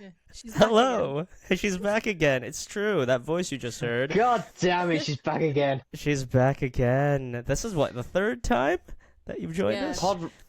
Yeah. She's back again. Hello. She's back again. It's true. That voice you just heard. God damn it, she's back again. She's back again. This is what, the third time that you've joined Yeah. us?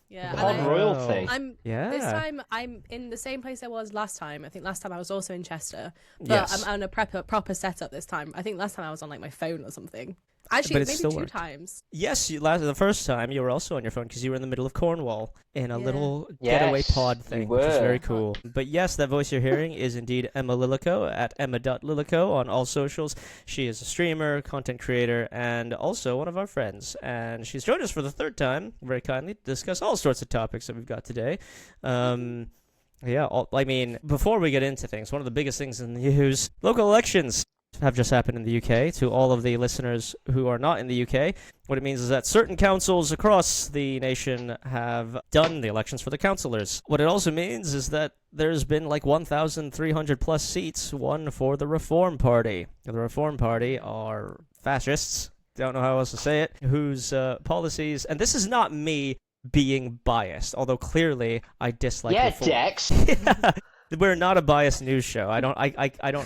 Yeah, Pod and royalty. Yeah. This time I'm in the same place I was last time. I think last time I was also in Chester, but Yes. I'm on a proper setup this time. I think last time I was on like my phone or something. Actually, But it maybe still two worked. times. Yes, the first time you were also on your phone because you were in the middle of Cornwall in a Yeah. little Yes, getaway pod you thing, which is were. very cool. But yes, that voice you're hearing is indeed Emma Lilico at emma.lilico on all socials. She is a streamer, content creator, and also one of our friends. And she's joined us for the third time, very kindly, to discuss all sorts of topics that we've got today. Yeah, I mean, before we get into things, one of the biggest things in the news, local elections have just happened in the UK. To all of the listeners who are not in the UK, what it means is that certain councils across the nation have done the elections for the councillors. What it also means is that there's been like 1,300 plus seats won for the Reform Party. The Reform Party are fascists, don't know how else to say it, whose policies, and this is not me being biased, although clearly I dislike Reform. Dex. Yeah. We're not a biased news show. I don't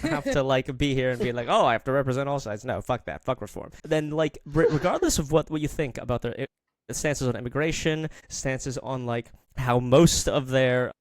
have to like be here and be like, oh, I have to represent all sides. No, fuck that. Fuck Reform. Then like regardless of what you think about their stances on immigration, stances on like how most of their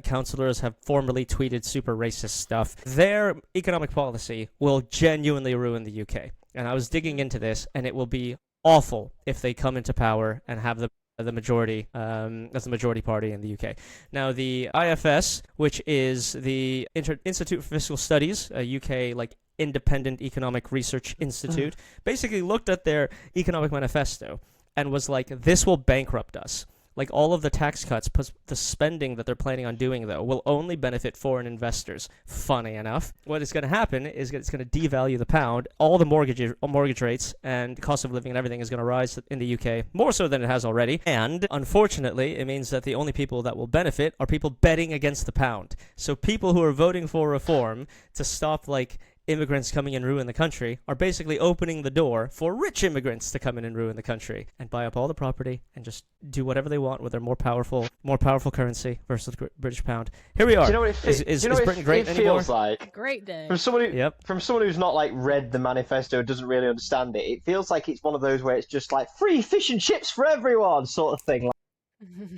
councillors have formerly tweeted super racist stuff, their economic policy will genuinely ruin the UK. And I was digging into this, and it will be awful if they come into power and have the majority as the majority party in the UK. Now, the IFS, which is the Institute for Fiscal Studies, a UK like independent economic research institute, basically looked at their economic manifesto and was like, this will bankrupt us. Like, all of the tax cuts, plus the spending that they're planning on doing, though, will only benefit foreign investors. Funny enough. What is going to happen is it's going to devalue the pound. All the mortgage rates and cost of living and everything is going to rise in the UK, more so than it has already. And, unfortunately, it means that the only people that will benefit are people betting against the pound. So people who are voting for reform to stop, like, immigrants coming in and ruin the country are basically opening the door for rich immigrants to come in and ruin the country and buy up all the property and just do whatever they want with their more powerful currency versus the British pound. Here we are. Do you know what is Britain great it anymore? feels like? Great day. From someone who's not like read the manifesto, doesn't really understand it. It feels like it's one of those where it's just like free fish and chips for everyone sort of thing.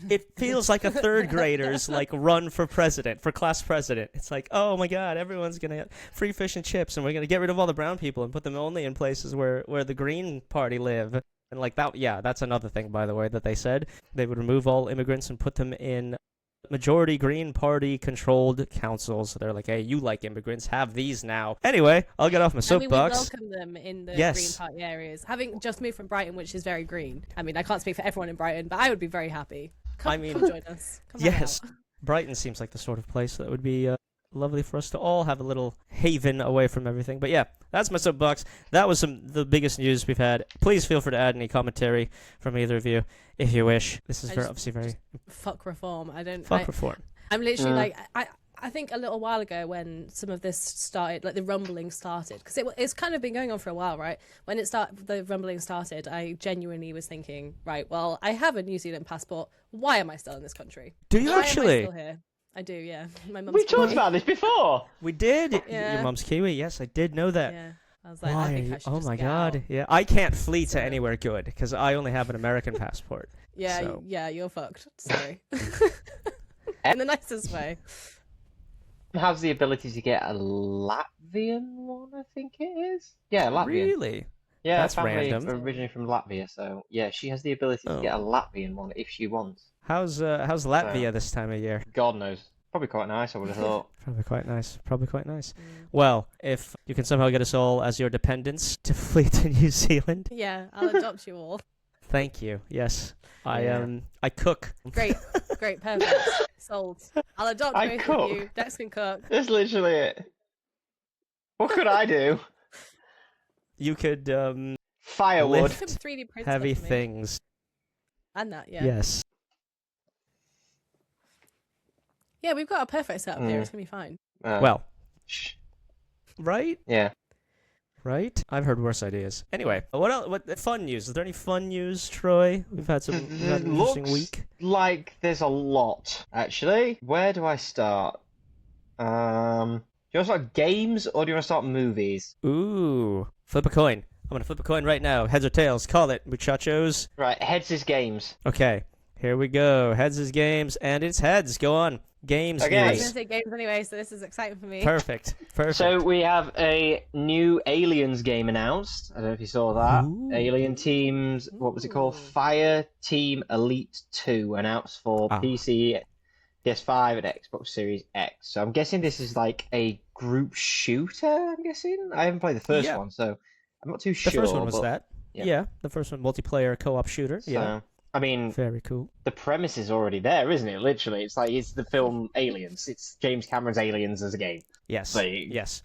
It feels like a third grader's like run for class president. It's like, oh my god, everyone's gonna get free fish and chips, and we're gonna get rid of all the brown people and put them only in places where the Green Party live. And like that, yeah, that's another thing, by the way, that they said they would remove all immigrants and put them in majority Green Party controlled councils. So they're like, hey, you like immigrants, have these now. Anyway, I'll get off my soapbox. And we welcome them in the Yes. Green Party areas. Having just moved from Brighton, which is very green. I mean, I can't speak for everyone in Brighton, but I would be very happy. Come join us. Come hang Yes, out. Brighton seems like the sort of place that would be lovely for us to all have a little haven away from everything. But yeah, that's my soapbox. That was the biggest news we've had. Please feel free to add any commentary from either of you if you wish. This is obviously very fuck reform. reform. I'm literally like I think a little while ago when some of this started, like the rumbling started, because it's kind of been going on for a while, right? When the rumbling started, I genuinely was thinking, right, well, I have a New Zealand passport. Why am I still in this country? Do you Why actually? am I still here? I do, yeah. My mum's We talked Kiwi. about this before. We did. Yeah. Your mum's Kiwi. Yes, I did know that. Yeah. I was like, Why? I think I should Oh just my get god. out. Yeah, I can't flee to anywhere good because I only have an American passport. Yeah, So. yeah, you're fucked. Sorry. In the nicest way. Has the ability to get a Latvian one, I think it is. Yeah, Latvian. Really? Yeah, That's family random. originally from Latvia, so yeah, she has the ability to get a Latvian one if she wants. How's Latvia this time of year? God knows. Probably quite nice, I would have thought. Probably quite nice. Well, if you can somehow get us all as your dependents to flee to New Zealand, Yeah, I'll adopt you all. thank you. Yes, Yeah. I cook. Great, perfect. Sold. I'll adopt I both cook. of you. Dex can cook. That's literally it. What could I do? You could Firewood. Lift. Some 3D print heavy stuff for me. things. And that, yeah. Yes. Yeah, we've got a perfect setup here. It's going to be fine. Well, Shh. right? Yeah. Right? I've heard worse ideas. Anyway, what else? What fun news? Is there any fun news, Troy? We've had an interesting Looks week. like there's a lot, actually. Where do I start? you want to start games or do you want to start movies? Ooh, flip a coin. I'm gonna flip a coin right now. Heads or tails? Call it, muchachos. Right, heads is games. Okay, here we go. Heads is games, and it's heads. Go on. Games Okay. I was news. going to say games anyway, so this is exciting for me. Perfect. Perfect. So we have a new Aliens game announced. I don't know if you saw that. Ooh. Alien Teams, what was it called? Ooh. Fire Team Elite 2, announced for Ah. PC, PS5, and Xbox Series X. So I'm guessing this is like a group shooter, I'm guessing? I haven't played the first Yeah. one, so I'm not too The sure. first one was but, that. yeah. Yeah, the first one, multiplayer co-op shooter. So, Yeah, I mean, very cool. the premise is already there, isn't it? Literally, it's like it's the film Aliens. It's James Cameron's Aliens as a game. Yes. Like, Yes.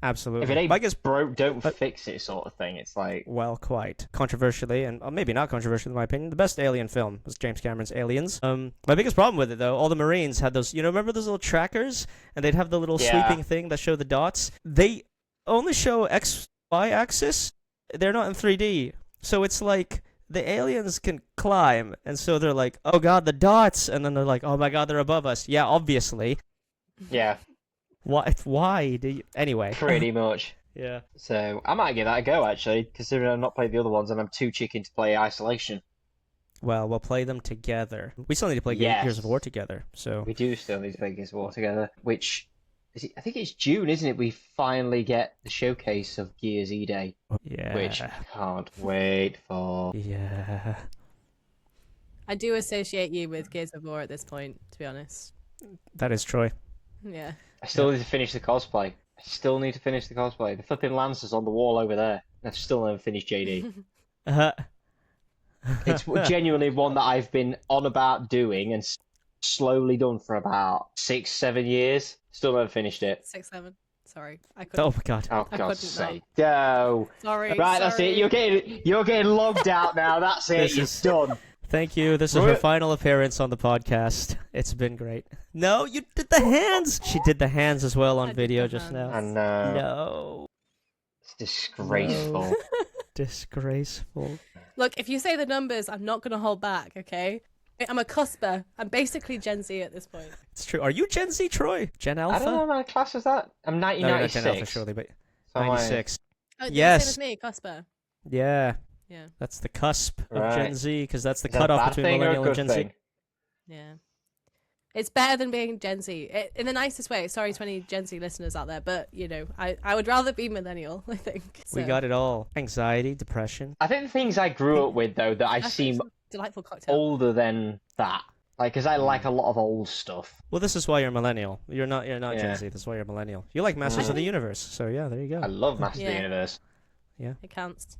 Absolutely. if it ain't I guess, broke, don't but- fix it, sort of thing. It's like, well, quite controversially, and maybe not controversially in my opinion, the best Alien film was James Cameron's Aliens. My biggest problem with it, though, all the Marines had those. Remember those little trackers, and they'd have the little Yeah. sweeping thing that showed the dots. They only show X, Y axis. They're not in 3D, so it's like the aliens can climb, and so they're like, "Oh God, the dots!" And then they're like, "Oh my God, they're above us." Yeah, obviously. yeah, Why? Why do you? Anyway. pretty much. Yeah. So I might give that a go, actually, considering I've not played the other ones and I'm too chicken to play Isolation. Well, we'll play them together. We still need to play Yes. Gears of War together. So We do still need to play Gears of War together, which is I think it's June, isn't it? We finally get the showcase of Gears E-Day, yeah. which I can't wait for. Yeah. I do associate you with Gears of War at this point, to be honest. That is Troy. Yeah. I still need to finish the cosplay. The flipping Lancer's on the wall over there. I've still never finished JD. It's genuinely one that I've been on about doing and slowly done for about 6-7 years. Still never finished it. 6, 7. Sorry. I couldn't. Oh my God. Oh, I God's couldn't sake. No. Sorry. Right, that's it. sorry. You're getting logged out now. That's it. This You're is- done. Thank you. This is her final appearance on the podcast. It's been great. No, you did the hands. She did the hands as well I on did video the just hands. I now. know. No. It's disgraceful. No. Disgraceful. Look, if you say the numbers, I'm not going to hold back, okay? I'm a cusper. I'm basically Gen Z at this point. It's true. Are you Gen Z, Troy? Gen Alpha? I don't know my class is that. I'm No, you're not Gen Alpha, 1996. surely, but So am I- 96. Oh, the Yes. Same as me, cusper. Yeah. Yeah. That's the cusp of Right. Gen Z, because that's the Is that a cutoff bad between thing or a millennial and good Gen thing? Z. Yeah. It's better than being Gen Z. In the nicest way. Sorry to any Gen Z listeners out there, but, I would rather be millennial, I think. We So, got it all. Anxiety, depression. I think the things I grew up with, though, that I that's seem a delightful cocktail. older than that. Like, because I like a lot of old stuff. Well, this is why you're millennial. You're not Yeah. Gen Z. That's why you're millennial. You like Masters of the Universe. So yeah, there you I go. love Master of the Yeah. Universe. It counts.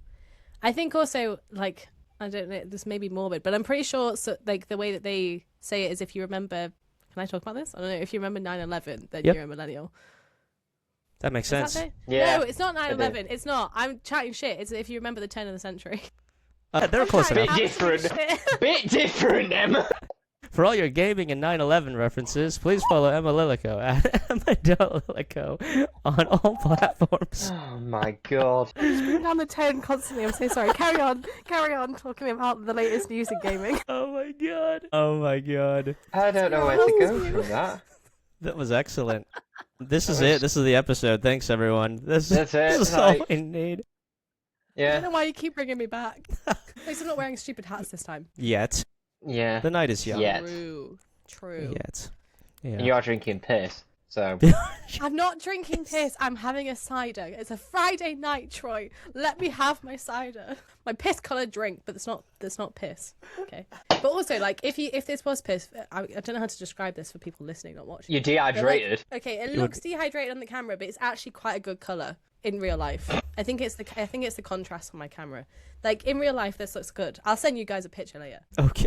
I think also, like, I don't know, this may be morbid, but I'm pretty sure, so, like, the way that they say it is if you remember, can I talk about this? I don't know, if you remember 9/11, then Yep. you're a millennial. That makes Does that sense. say? Yeah. No, it's not do. 9/11. It's not. I'm chatting shit. It's if you remember the turn of the century. They're close Chatting enough. Bit absolute different. shit. Bit different, Emma. For all your gaming and 9/11 references, please follow Emma Lilico at Emma.Lilico on all platforms. Oh my god. Bring down the tone constantly. I'm so sorry. Carry on talking about the latest news in gaming. Oh my god. Oh my god. I don't know where to go from that. That was excellent. This is it. This is the episode. Thanks, everyone. This That's it, is all like- we need. I Yeah. don't know why you keep bringing me back. At least I'm not wearing stupid hats this time. Yet. Yeah. The night is young. Yeah. True. Yet. And Yeah. you are drinking piss, so. I'm not drinking piss. I'm having a cider. It's a Friday night, Troy. Let me have my cider. My piss-coloured drink, but it's not piss. Okay. But also, like, if this was piss, I don't know how to describe this for people listening, not watching. You're But, like, dehydrated. okay, it looks dehydrated on the camera, but it's actually quite a good colour in real life. I think it's the contrast on my camera. Like, in real life, this looks good. I'll send you guys a picture later.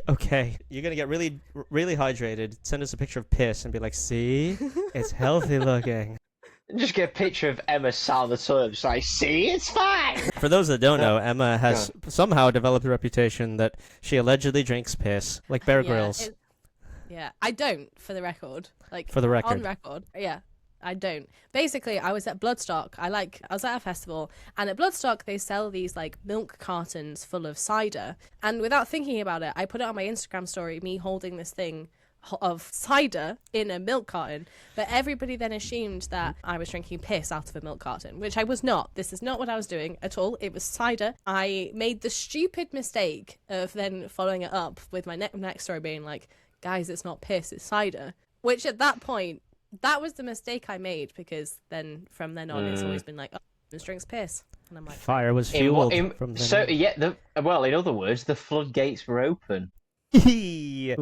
Okay. You're gonna get really, really hydrated. Send us a picture of piss and be like, "See, it's healthy looking." Just get a picture of Emma sat on the toilet, just like, see, it's fine. For those that don't know, Emma has somehow developed a reputation that she allegedly drinks piss, like Bear Grylls. Yeah, I don't, for the record. Like, For the record. on record. Yeah, I don't. Basically, I was at Bloodstock. I was at a festival, and at Bloodstock they sell these like milk cartons full of cider. And without thinking about it, I put it on my Instagram story, me holding this thing of cider in a milk carton, but everybody then assumed that I was drinking piss out of a milk carton, which I was not. This is not what I was doing at all. It was cider. I made the stupid mistake of then following it up with my next story being like, guys, it's not piss, it's cider. Which at that point, that was the mistake I made, because then from then on, it's always been like, oh, this drinks piss. And I'm like, Fire was fueled from then So, on. yeah, well, in other words, the floodgates were open. Wait.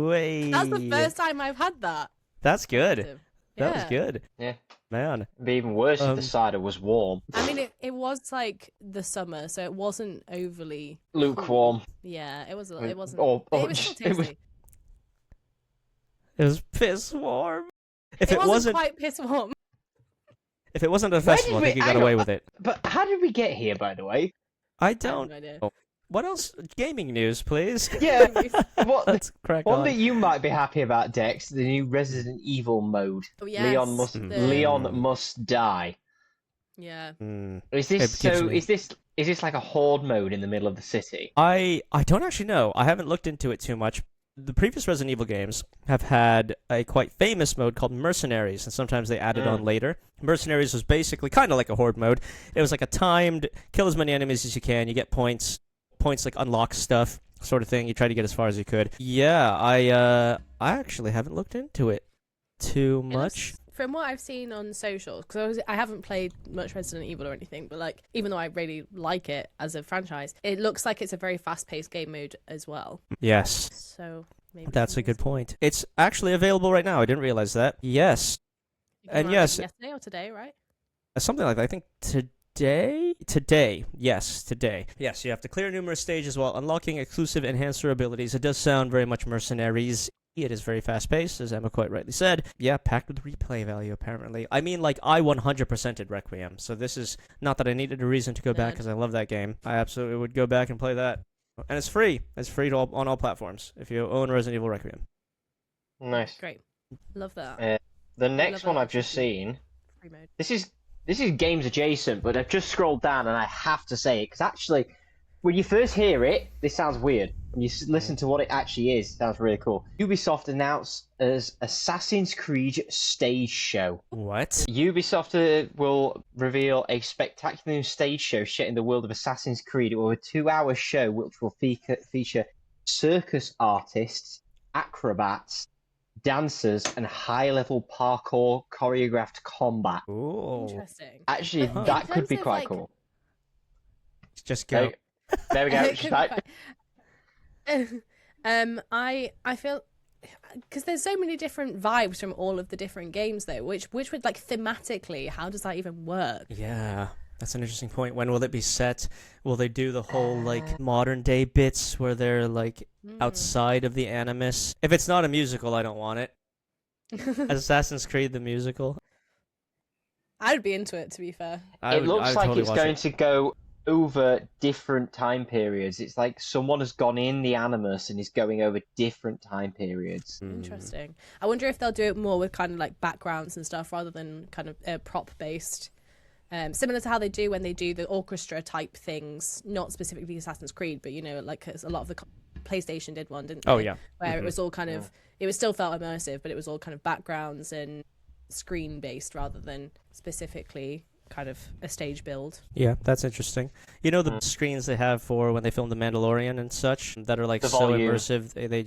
that's the first time I've had that. That's good. Yeah. That was good. Yeah. Man. It'd be even worse if the cider was warm. I mean, it was like the summer, so it wasn't overly Lukewarm. Yeah, it wasn't. It was still it was- tasty. It was piss warm. If It wasn't quite piss warm. If it wasn't a Where did festival, I we- think you got hang on. away with it. But how did we get here, by the way? I I have don't. no idea. What else? Gaming news, please. Yeah, what Let's crack one on. that you might be happy about, Dex, the new Resident Evil mode. Oh, yes, Leon must die. Yeah. Is It this gives so? me- Is this like a horde mode in the middle of the city? I don't actually know. I haven't looked into it too much. The previous Resident Evil games have had a quite famous mode called Mercenaries, and sometimes they added on later. Mercenaries was basically kind of like a horde mode. It was like a timed, kill as many enemies as you can, you get points like unlock stuff, sort of thing. You try to get as far as you could. Yeah, I actually haven't looked into it too much. From what I've seen on socials, because I haven't played much Resident Evil or anything, but like, even though I really like it as a franchise, it looks like it's a very fast-paced game mode as well. Yes. So maybe That's a good point. It's actually available right now. I didn't realize that. Yes. And yes, yesterday or today, right? something like that. I think today. Yes, today. Yes, you have to clear numerous stages while unlocking exclusive enhancer abilities. It does sound very much Mercenaries. It is very fast-paced, as Emma quite rightly said. Yeah, packed with replay value, apparently. I mean, like, I 100%ed Requiem, so this is not that I needed a reason to go back, because I love that game. I absolutely would go back and play that. And it's free. It's free on all platforms, if you own Resident Evil Requiem. Nice. Great. Love that. The next love one that. I've just seen. Free mode. This is games adjacent, but I've just scrolled down and I have to say it because actually, when you first hear it, this sounds weird. When you listen to what it actually is, it sounds really cool. Ubisoft announced as Assassin's Creed stage show. What? Ubisoft will reveal a spectacular new stage show set in the world of Assassin's Creed. It will be a 2-hour show which will feature circus artists, acrobats, dancers, and high-level parkour choreographed combat. Ooh. Interesting. Actually, Huh. that In could be terms of, quite like- cool. Just go. There we go. It She's could back. be fun. I feel, because there's so many different vibes from all of the different games though, which would, like, thematically, how does that even work? Yeah, that's an interesting point. When will it be set? Will they do the whole, like, modern day bits where they're, like, outside of the Animus? If it's not a musical, I don't want it. Assassin's Creed the musical. I'd be into it, to be fair. I It would looks like totally it's watch going it. to go over different time periods. It's like someone has gone in the Animus and is going over different time periods. Interesting. I wonder if they'll do it more with kind of like backgrounds and stuff rather than kind of prop based. Similar to how they do when they do the orchestra type things, not specifically Assassin's Creed, but you know, like a lot of the PlayStation did one, didn't they? Oh, yeah. Where it was all kind of, it was still felt immersive, but it was all kind of backgrounds and screen based rather than specifically kind of a stage build. Yeah, that's interesting. You know the screens they have for when they film The Mandalorian and such that are like The so volume. immersive. They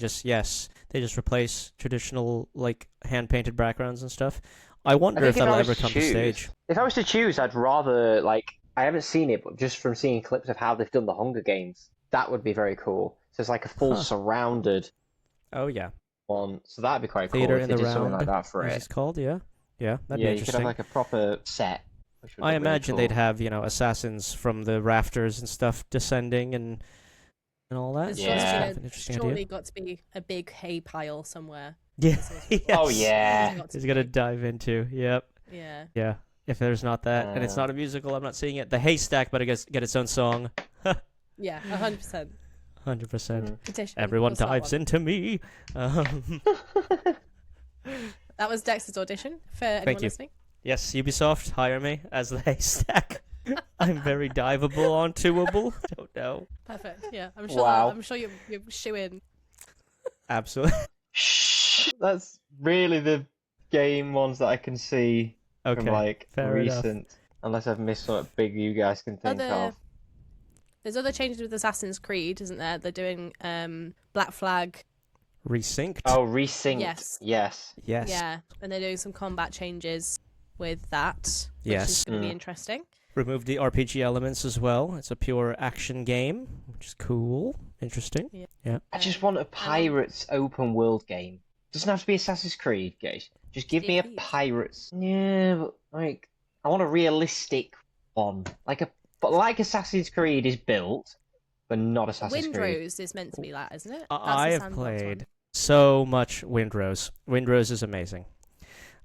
just replace traditional like hand painted backgrounds and stuff. I wonder if that'll ever come to stage. If I was to choose, I'd rather, like, I haven't seen it, but just from seeing clips of how they've done the Hunger Games, that would be very cool. So it's like a full surrounded Oh yeah, one. So that'd be quite cool theater if in they the did something round. like that for as it. it's called. Yeah, that'd Yeah, be you could have interesting. like a proper set. Which would I look really imagine cool. they'd have assassins from the rafters and stuff descending and all that. There's Yeah. got to be An interesting surely idea. got to be a big hay pile somewhere. Yeah. Yes. Oh yeah. Got to He's gonna be. dive into. Yep. Yeah. Yeah. If there's not that, and it's not a musical, I'm not seeing it. The Haystack better get its own song. Yeah, 100%. 100%. Petition. Everyone We'll start dives one. into me. That was Dex's audition for anyone you. listening. Yes, Ubisoft, hire me as the Haystack. I'm very diveable on twoable. Don't know. Perfect. Yeah, I'm sure. Wow. I'm sure you're shoe in. Absolutely. Shh. That's really the game ones that I can see from Okay, like fair enough. recent. Unless I've missed something big you guys can think of. There's other changes with Assassin's Creed, isn't there? They're doing Black Flag. Resynced. Oh, resynced. Yes. Yes. Yes. Yeah, and they're doing some combat changes with that, which Yes. is going to be interesting. Removed the RPG elements as well. It's a pure action game, which is cool. Interesting. Yeah. I just want a Pirates open world game. Doesn't have to be Assassin's Creed, guys. Just give me a Pirates. Yeah, but like I want a realistic one, like Assassin's Creed is built, but not Assassin's Creed. Windrose is meant to be that, isn't it? I have played so much Windrose. Windrose is amazing.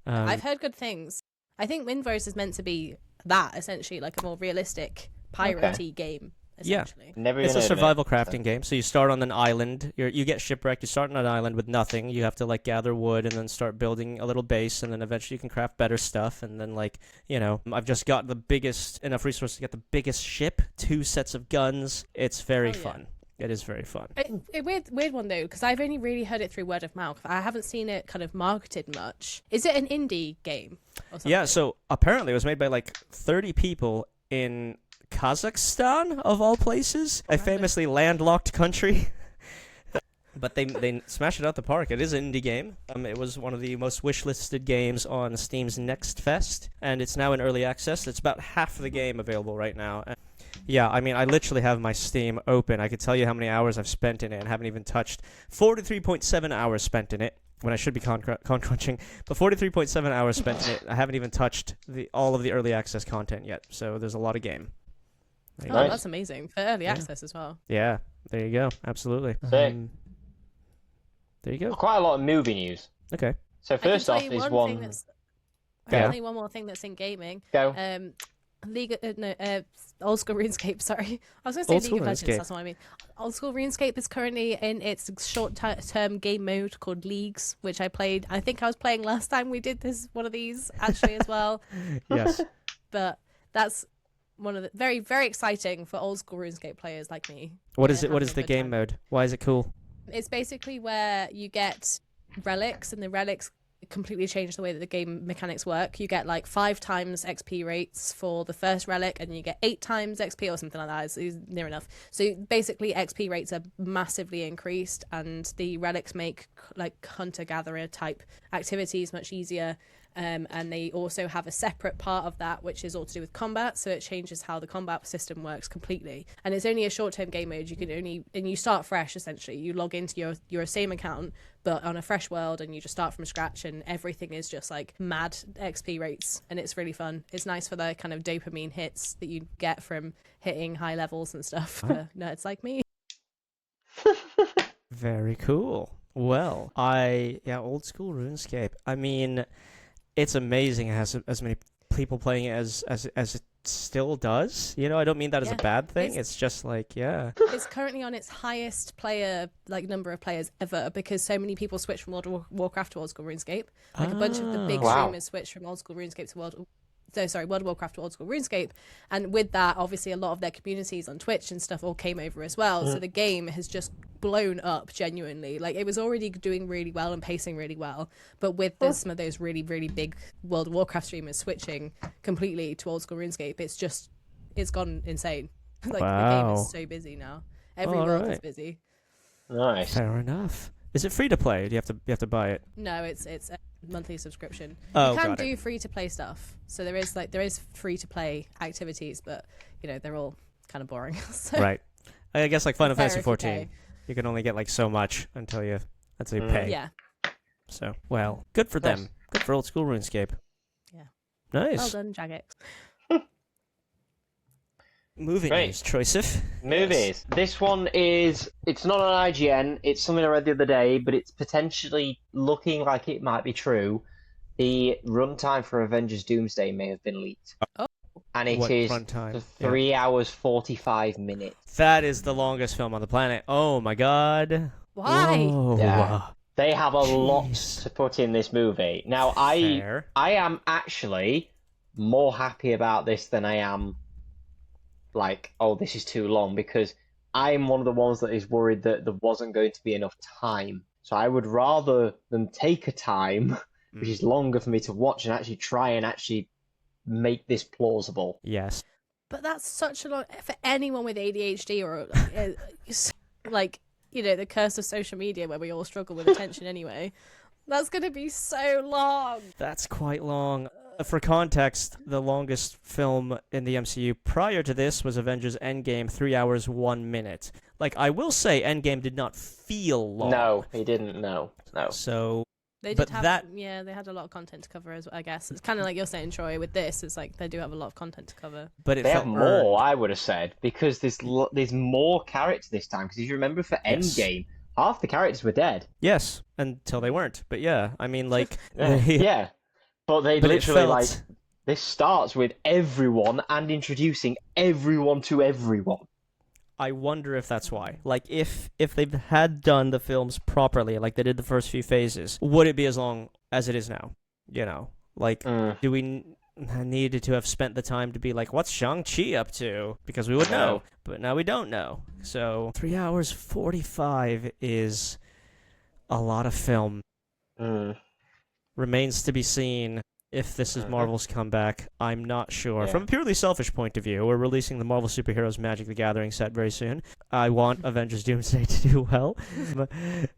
I've heard good things. I think Windrose is meant to be that, essentially, like a more realistic piratey game. Essentially. Yeah, it's a survival crafting game. So you start on an island. You get shipwrecked. You start on an island with nothing. You have to like gather wood and then start building a little base, and then eventually you can craft better stuff. And then I've just got enough resources to get the biggest ship, 2 sets of guns. It's very fun. It is very fun. A weird one though, because I've only really heard it through word of mouth. I haven't seen it kind of marketed much. Is it an indie game or something? Yeah. So apparently it was made by like 30 people in Kazakhstan, of all places, a famously landlocked country. But they smashed it out the park. It is an indie game. It was one of the most wishlisted games on Steam's Next Fest, and it's now in early access. It's about half the game available right now. And yeah, I mean, I literally have my Steam open. I could tell you how many hours I've spent in it and haven't even touched. 43.7 hours spent in it, when I should be con-crunching, but 43.7 hours spent in it. I haven't even touched all of the early access content yet, so there's a lot of game. Oh, that's amazing. For early access as well. Yeah, there you go. Absolutely. Sick. There you go. Quite a lot of movie news. Okay. So first off is one... Only one more thing that's in gaming. Go. Old School RuneScape, sorry. I was going to say League of Legends, RuneScape. that's what I mean. Old School RuneScape is currently in its short-term game mode called Leagues, which I played. I think I was playing last time we did one of these, actually, as well. Yes. But that's one of the very, very exciting for old school RuneScape players like me. What is it? What is the game mode? Why is it cool? It's basically where you get relics, and the relics completely change the way that the game mechanics work. You get like 5 times XP rates for the first relic, and you get 8 times XP or something like that. It's near enough. So basically XP rates are massively increased, and the relics make like hunter-gatherer type activities much easier. And they also have a separate part of that which is all to do with combat, so it changes how the combat system works completely. And it's only a short-term game mode. You start fresh, essentially. You log into your same account but on a fresh world, and you just start from scratch, and everything is just like mad XP rates, and it's really fun. It's nice for the kind of dopamine hits that you get from hitting high levels and stuff for nerds like me. Very cool. Well, old school RuneScape. I mean, it's amazing it has as many people playing it as it still does. You know, I don't mean that as a bad thing. It's just like, it's currently on its highest number of players ever, because so many people switch from World of Warcraft to Old School RuneScape. Like a bunch of the big streamers switch from Old School RuneScape to World of Warcraft to Old School RuneScape, and with that, obviously, a lot of their communities on Twitch and stuff all came over as well. So the game has just blown up genuinely. Like, it was already doing really well and pacing really well, but with some of those really, really big World of Warcraft streamers switching completely to Old School RuneScape, it's gone insane. Like, the game is so busy now. Every world is busy. Nice. Fair enough. Is it free to play? Do you have to buy it? No, it's a monthly subscription. Oh, you can do free to play stuff. So there is free to play activities, but they're all kind of boring. So right. I guess like Final Fantasy 14, you can only get like so much until you pay. Yeah. So good for them. Good for Old School RuneScape. Yeah. Nice. Well done, Jagex. Movie news, Troysif. Movies. Yes. This one it's not on IGN, it's something I read the other day, but it's potentially looking like it might be true. The runtime for Avengers Doomsday may have been leaked. Oh. And it is 3 hours 45 minutes. That is the longest film on the planet. Oh my god. Why? Whoa. Yeah. They have a lot to put in this movie. Now, I am actually more happy about this than I am like, oh, this is too long, because I'm one of the ones that is worried that there wasn't going to be enough time So I would rather them take a time, which is longer for me to watch, and actually try and actually make this plausible. Yes. But that's such a long for anyone with ADHD or like the curse of social media where we all struggle with attention anyway. That's gonna be so long. That's quite long. For context, the longest film in the MCU prior to this was Avengers Endgame, 3 hours 1 minute. Like, I will say, Endgame did not feel long. No, he didn't. No. So, They but did have, that they had a lot of content to cover as well, I guess. It's kind of like you're saying, Troy, with this, it's like they do have a lot of content to cover. but it They felt have more, earned. I would have said, because there's more characters this time. Because if you remember for Yes. Endgame, half the characters were dead. Yes, until they weren't. But yeah, I mean, like, Yeah. But they But it literally, felt- like, this starts with everyone and introducing everyone to everyone. I wonder if that's why. Like, if they had done the films properly, like they did the first few phases, would it be as long as it is now? Like, do we needed to have spent the time to be like, what's Shang-Chi up to? Because we would know, but now we don't know. So 3 hours 45 is a lot of film. Remains to be seen if this is Marvel's comeback. I'm not sure. Yeah. From a purely selfish point of view, we're releasing the Marvel Superheroes Magic the Gathering set very soon. I want Avengers Doomsday to do well.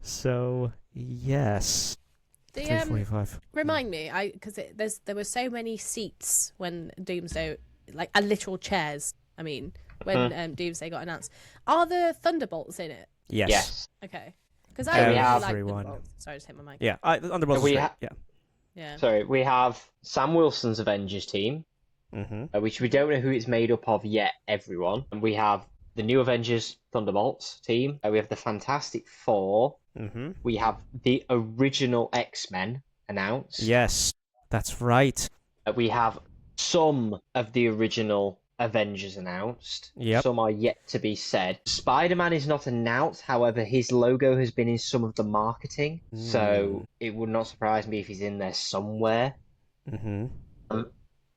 So, yes. 345. Remind me, because there were so many seats when Doomsday, like literal chairs. I mean, when Doomsday got announced, are the Thunderbolts in it? Yes. Okay, because I really like Everyone. Thunderbolts. Sorry, I just hit my mic. Yeah, Thunderbolts We is great. ha- Yeah. Yeah. Sorry, we have Sam Wilson's Avengers team, which we don't know who it's made up of yet, everyone. And we have the new Avengers Thunderbolts team. We have the Fantastic Four. We have the original X-Men announced. Yes, that's right. We have some of the original Avengers announced. Yep. Some are yet to be said. Spider-Man is not announced, however, his logo has been in some of the marketing, so it would not surprise me if he's in there somewhere. There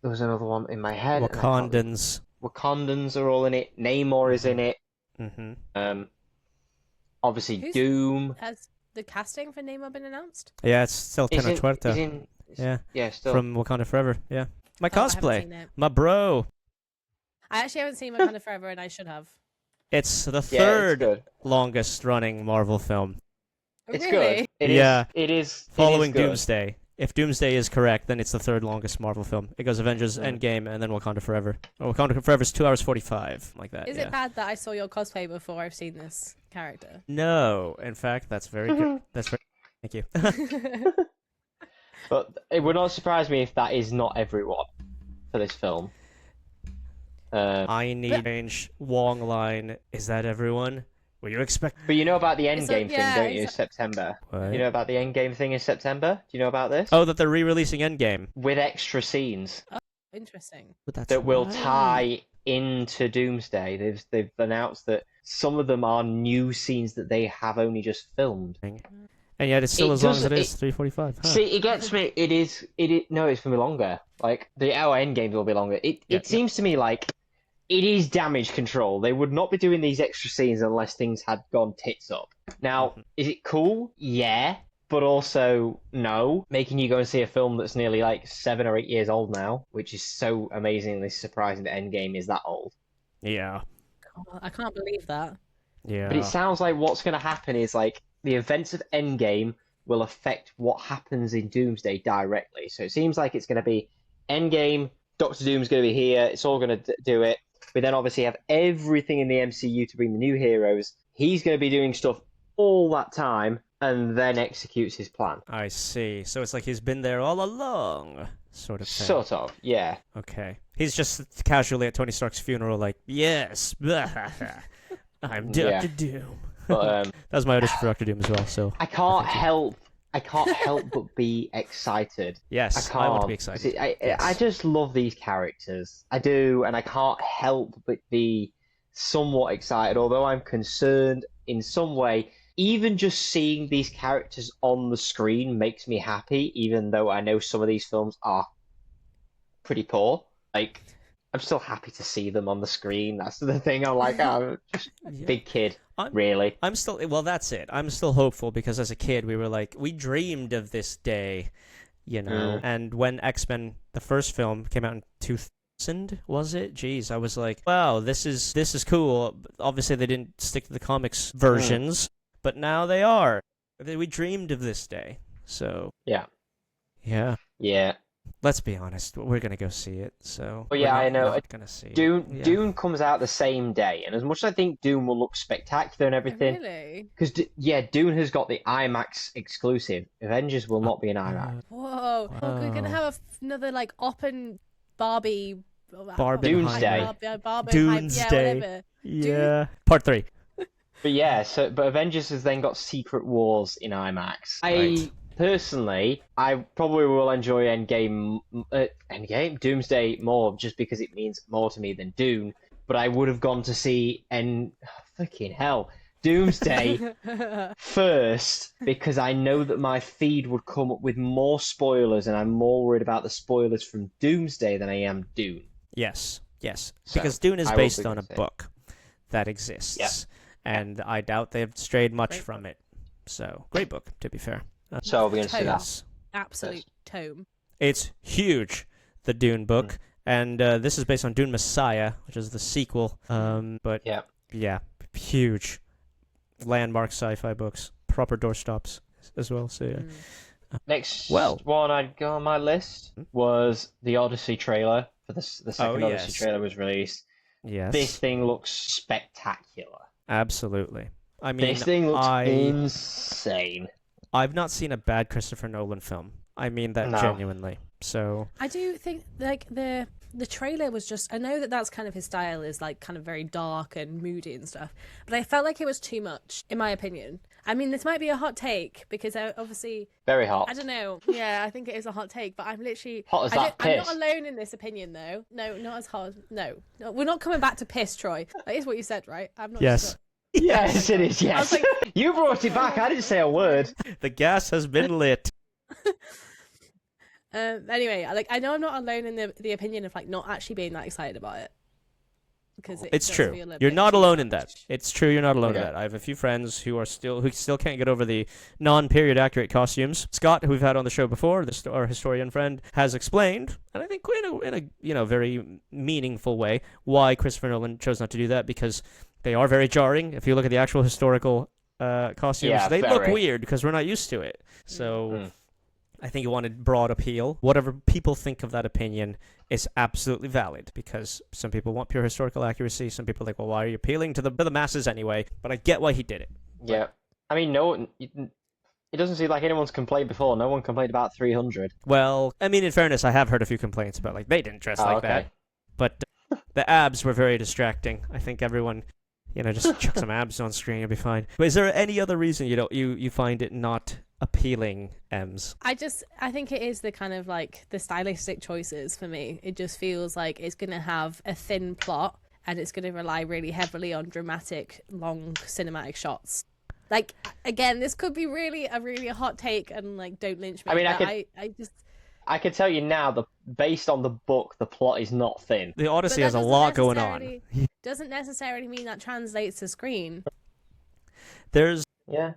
was another one in my head. Wakandans. Wakandans are all in it. Namor is in it. Obviously, Doom. Has the casting for Namor been announced? Yeah, it's still Tenoch Huerta. Yeah, still. From Wakanda Forever. Yeah. My I haven't cosplay. seen it. My bro. I actually haven't seen Wakanda Forever, and I should have. It's the Yeah, it's third good. longest running Marvel film. It's Really? good. Yeah. It is. Following good. Doomsday. If Doomsday is correct, then it's the third longest Marvel film. It goes Avengers Endgame and then Wakanda Forever. Wakanda Forever is 2 hours 45, like that. Is it bad that I saw your cosplay before I've seen this character? No, in fact, that's very good. That's very. Thank you. But it would not surprise me if that is not everyone for this film. I need to change Wong line. Is that everyone? Will you expect? But you know about the Endgame yeah, thing, don't you? September. What? You know about the Endgame thing in September? Do you know about this? Oh, that they're re-releasing Endgame. With extra scenes Interesting. But that's that will right. tie into Doomsday. They've announced that some of them are new scenes that they have only just filmed. And yet it's still It as long as does- it is, 3:45. Huh. See, it gets me. It is. No, it's gonna be longer. Like the Endgames will be longer. It seems to me like it is damage control. They would not be doing these extra scenes unless things had gone tits up. Now, is it cool? Yeah, but also no. Making you go and see a film that's nearly like 7 or 8 years old now, which is so amazingly surprising that Endgame is that old. Yeah. Oh, I can't believe that. Yeah. But it sounds like what's going to happen is like the events of Endgame will affect what happens in Doomsday directly. So it seems like it's going to be Endgame, Doctor Doom's going to be here, it's all going to do it. We then obviously have everything in the MCU to bring the new heroes. He's going to be doing stuff all that time and then executes his plan. I see. So it's like he's been there all along, sort of thing. Sort of, yeah. Okay. He's just casually at Tony Stark's funeral, like, yes, I'm Doctor Doom. But That was my audition for Doctor Doom as well. So I can't help but be excited. yes, I can't. I want to be excited. I just love these characters. I do, and I can't help but be somewhat excited, although I'm concerned in some way. Even just seeing these characters on the screen makes me happy, even though I know some of these films are pretty poor. Like, I'm still happy to see them on the screen. That's the thing. I'm like, I'm just big kid. really. I'm still well. That's it. I'm still hopeful because as a kid we were like we dreamed of this day, you know. And when X-Men the first film came out in 2000, was it? Jeez, I was like, wow, this is cool. Obviously they didn't stick to the comics versions, but now they are. We dreamed of this day. So Yeah. Let's be honest, we're gonna go see it. So But yeah, I know. Not gonna see Dune it. Yeah. Dune comes out the same day, and as much as I think Dune will look spectacular and everything, Really? because Dune has got the IMAX exclusive. Avengers will not be in IMAX. Whoa! Well, we're gonna have another like Oppen Barbie. Doomsday. Doomsday. Yeah. Part 3. But Avengers has then got Secret Wars in IMAX. Right. Personally, I probably will enjoy Doomsday more just because it means more to me than Dune. But I would have gone to see fucking hell, Doomsday first because I know that my feed would come up with more spoilers, and I'm more worried about the spoilers from Doomsday than I am Dune. Yes. So, Because Dune is I will based be on a gonna say. book that exists, Yep. and I doubt they've strayed much Great from it. So great book, to be fair. So we're going to see that. Yes. Absolute tome. It's huge, the Dune book, and this is based on Dune Messiah, which is the sequel. But yeah, huge, landmark sci-fi books, proper doorstops as well. So yeah. Next one I'd go on my list was the Odyssey trailer. For the second Odyssey trailer was released. Yes. This thing looks spectacular. Absolutely. I mean, this thing looks insane. I've not seen a bad Christopher Nolan film. I mean that genuinely. So I do think like the trailer was just, I know that that's kind of his style, is like kind of very dark and moody and stuff, but I felt like it was too much in my opinion. I mean, this might be a hot take because obviously very hot. I don't know. Yeah, I think it is a hot take, but I'm literally hot as that piss. I'm not alone in this opinion though. No, not as hot. No, we're not coming back to piss, Troy. That is what you said, right? I'm not. Yes. Yes, it is. Yes. I was like, you brought it back. I didn't say a word. The gas has been lit. Anyway, I know I'm not alone in the opinion of like not actually being that excited about it. Because it's true. You're not alone in that. It's true. You're not alone in that. I have a few friends who still can't get over the non-period accurate costumes. Scott, who we've had on the show before, our historian friend, has explained, and I think in a very meaningful way, why Christopher Nolan chose not to do that, because they are very jarring. If you look at the actual historical costumes, they look weird because we're not used to it. So I think he wanted broad appeal. Whatever people think of that opinion is absolutely valid, because some people want pure historical accuracy. Some people are like, well, why are you appealing to the masses anyway? But I get why he did it. Yeah. I mean, it doesn't seem like anyone's complained before. No one complained about 300. Well, I mean, in fairness, I have heard a few complaints about, like, they didn't dress like that. But the abs were very distracting. I think everyone, just chuck some abs on screen, you'll be fine. But is there any other reason you find it not appealing, Ems? I think it is the kind of like the stylistic choices for me. It just feels like it's going to have a thin plot and it's going to rely really heavily on dramatic, long cinematic shots. Like, again, this could be really a hot take, and like, don't lynch me. I mean, I can tell you now, based on the book, the plot is not thin. The Odyssey has a lot going on. Doesn't necessarily mean that translates to screen. There's Yeah.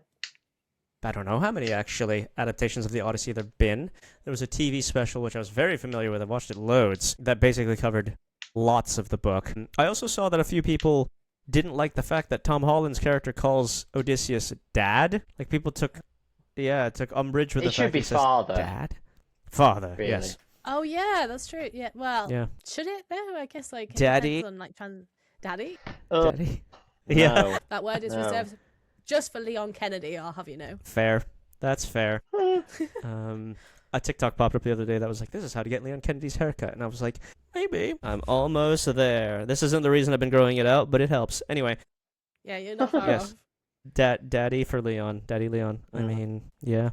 I don't know how many actually adaptations of the Odyssey there have been. There was a TV special which I was very familiar with. I watched it loads. That basically covered lots of the book. I also saw that a few people didn't like the fact that Tom Holland's character calls Odysseus dad. Like, people took umbrage with the fact he says father. Dad? Father, Really? yes. Oh yeah, that's true. Yeah, well, yeah. Should it though? I guess like Daddy. on, like, Daddy. Daddy. No. Yeah. That word is reserved just for Leon Kennedy. I'll have you know. Fair. That's fair. A TikTok popped up the other day that was like, this is how to get Leon Kennedy's haircut. And I was like, maybe. I'm almost there. This isn't the reason I've been growing it out, but it helps. Anyway. Yeah, you're not far off. Daddy for Leon. Daddy Leon. I mean, yeah.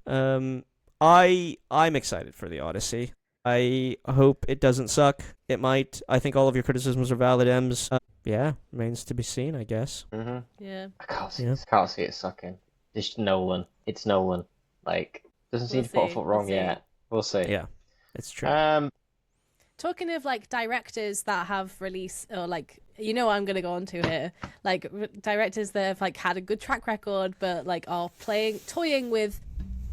I'm excited for the Odyssey. I hope it doesn't suck. It might. I think all of your criticisms are valid, Ems. Yeah, remains to be seen, I guess. Mm-hmm. Yeah. I can't see it sucking. It's Nolan. It's Nolan. Like, doesn't seem to put a foot wrong yet. We'll see. Yeah, it's true. Talking of like directors that have released, or like, you know what I'm gonna go on to here, like directors that have like had a good track record, but like are toying with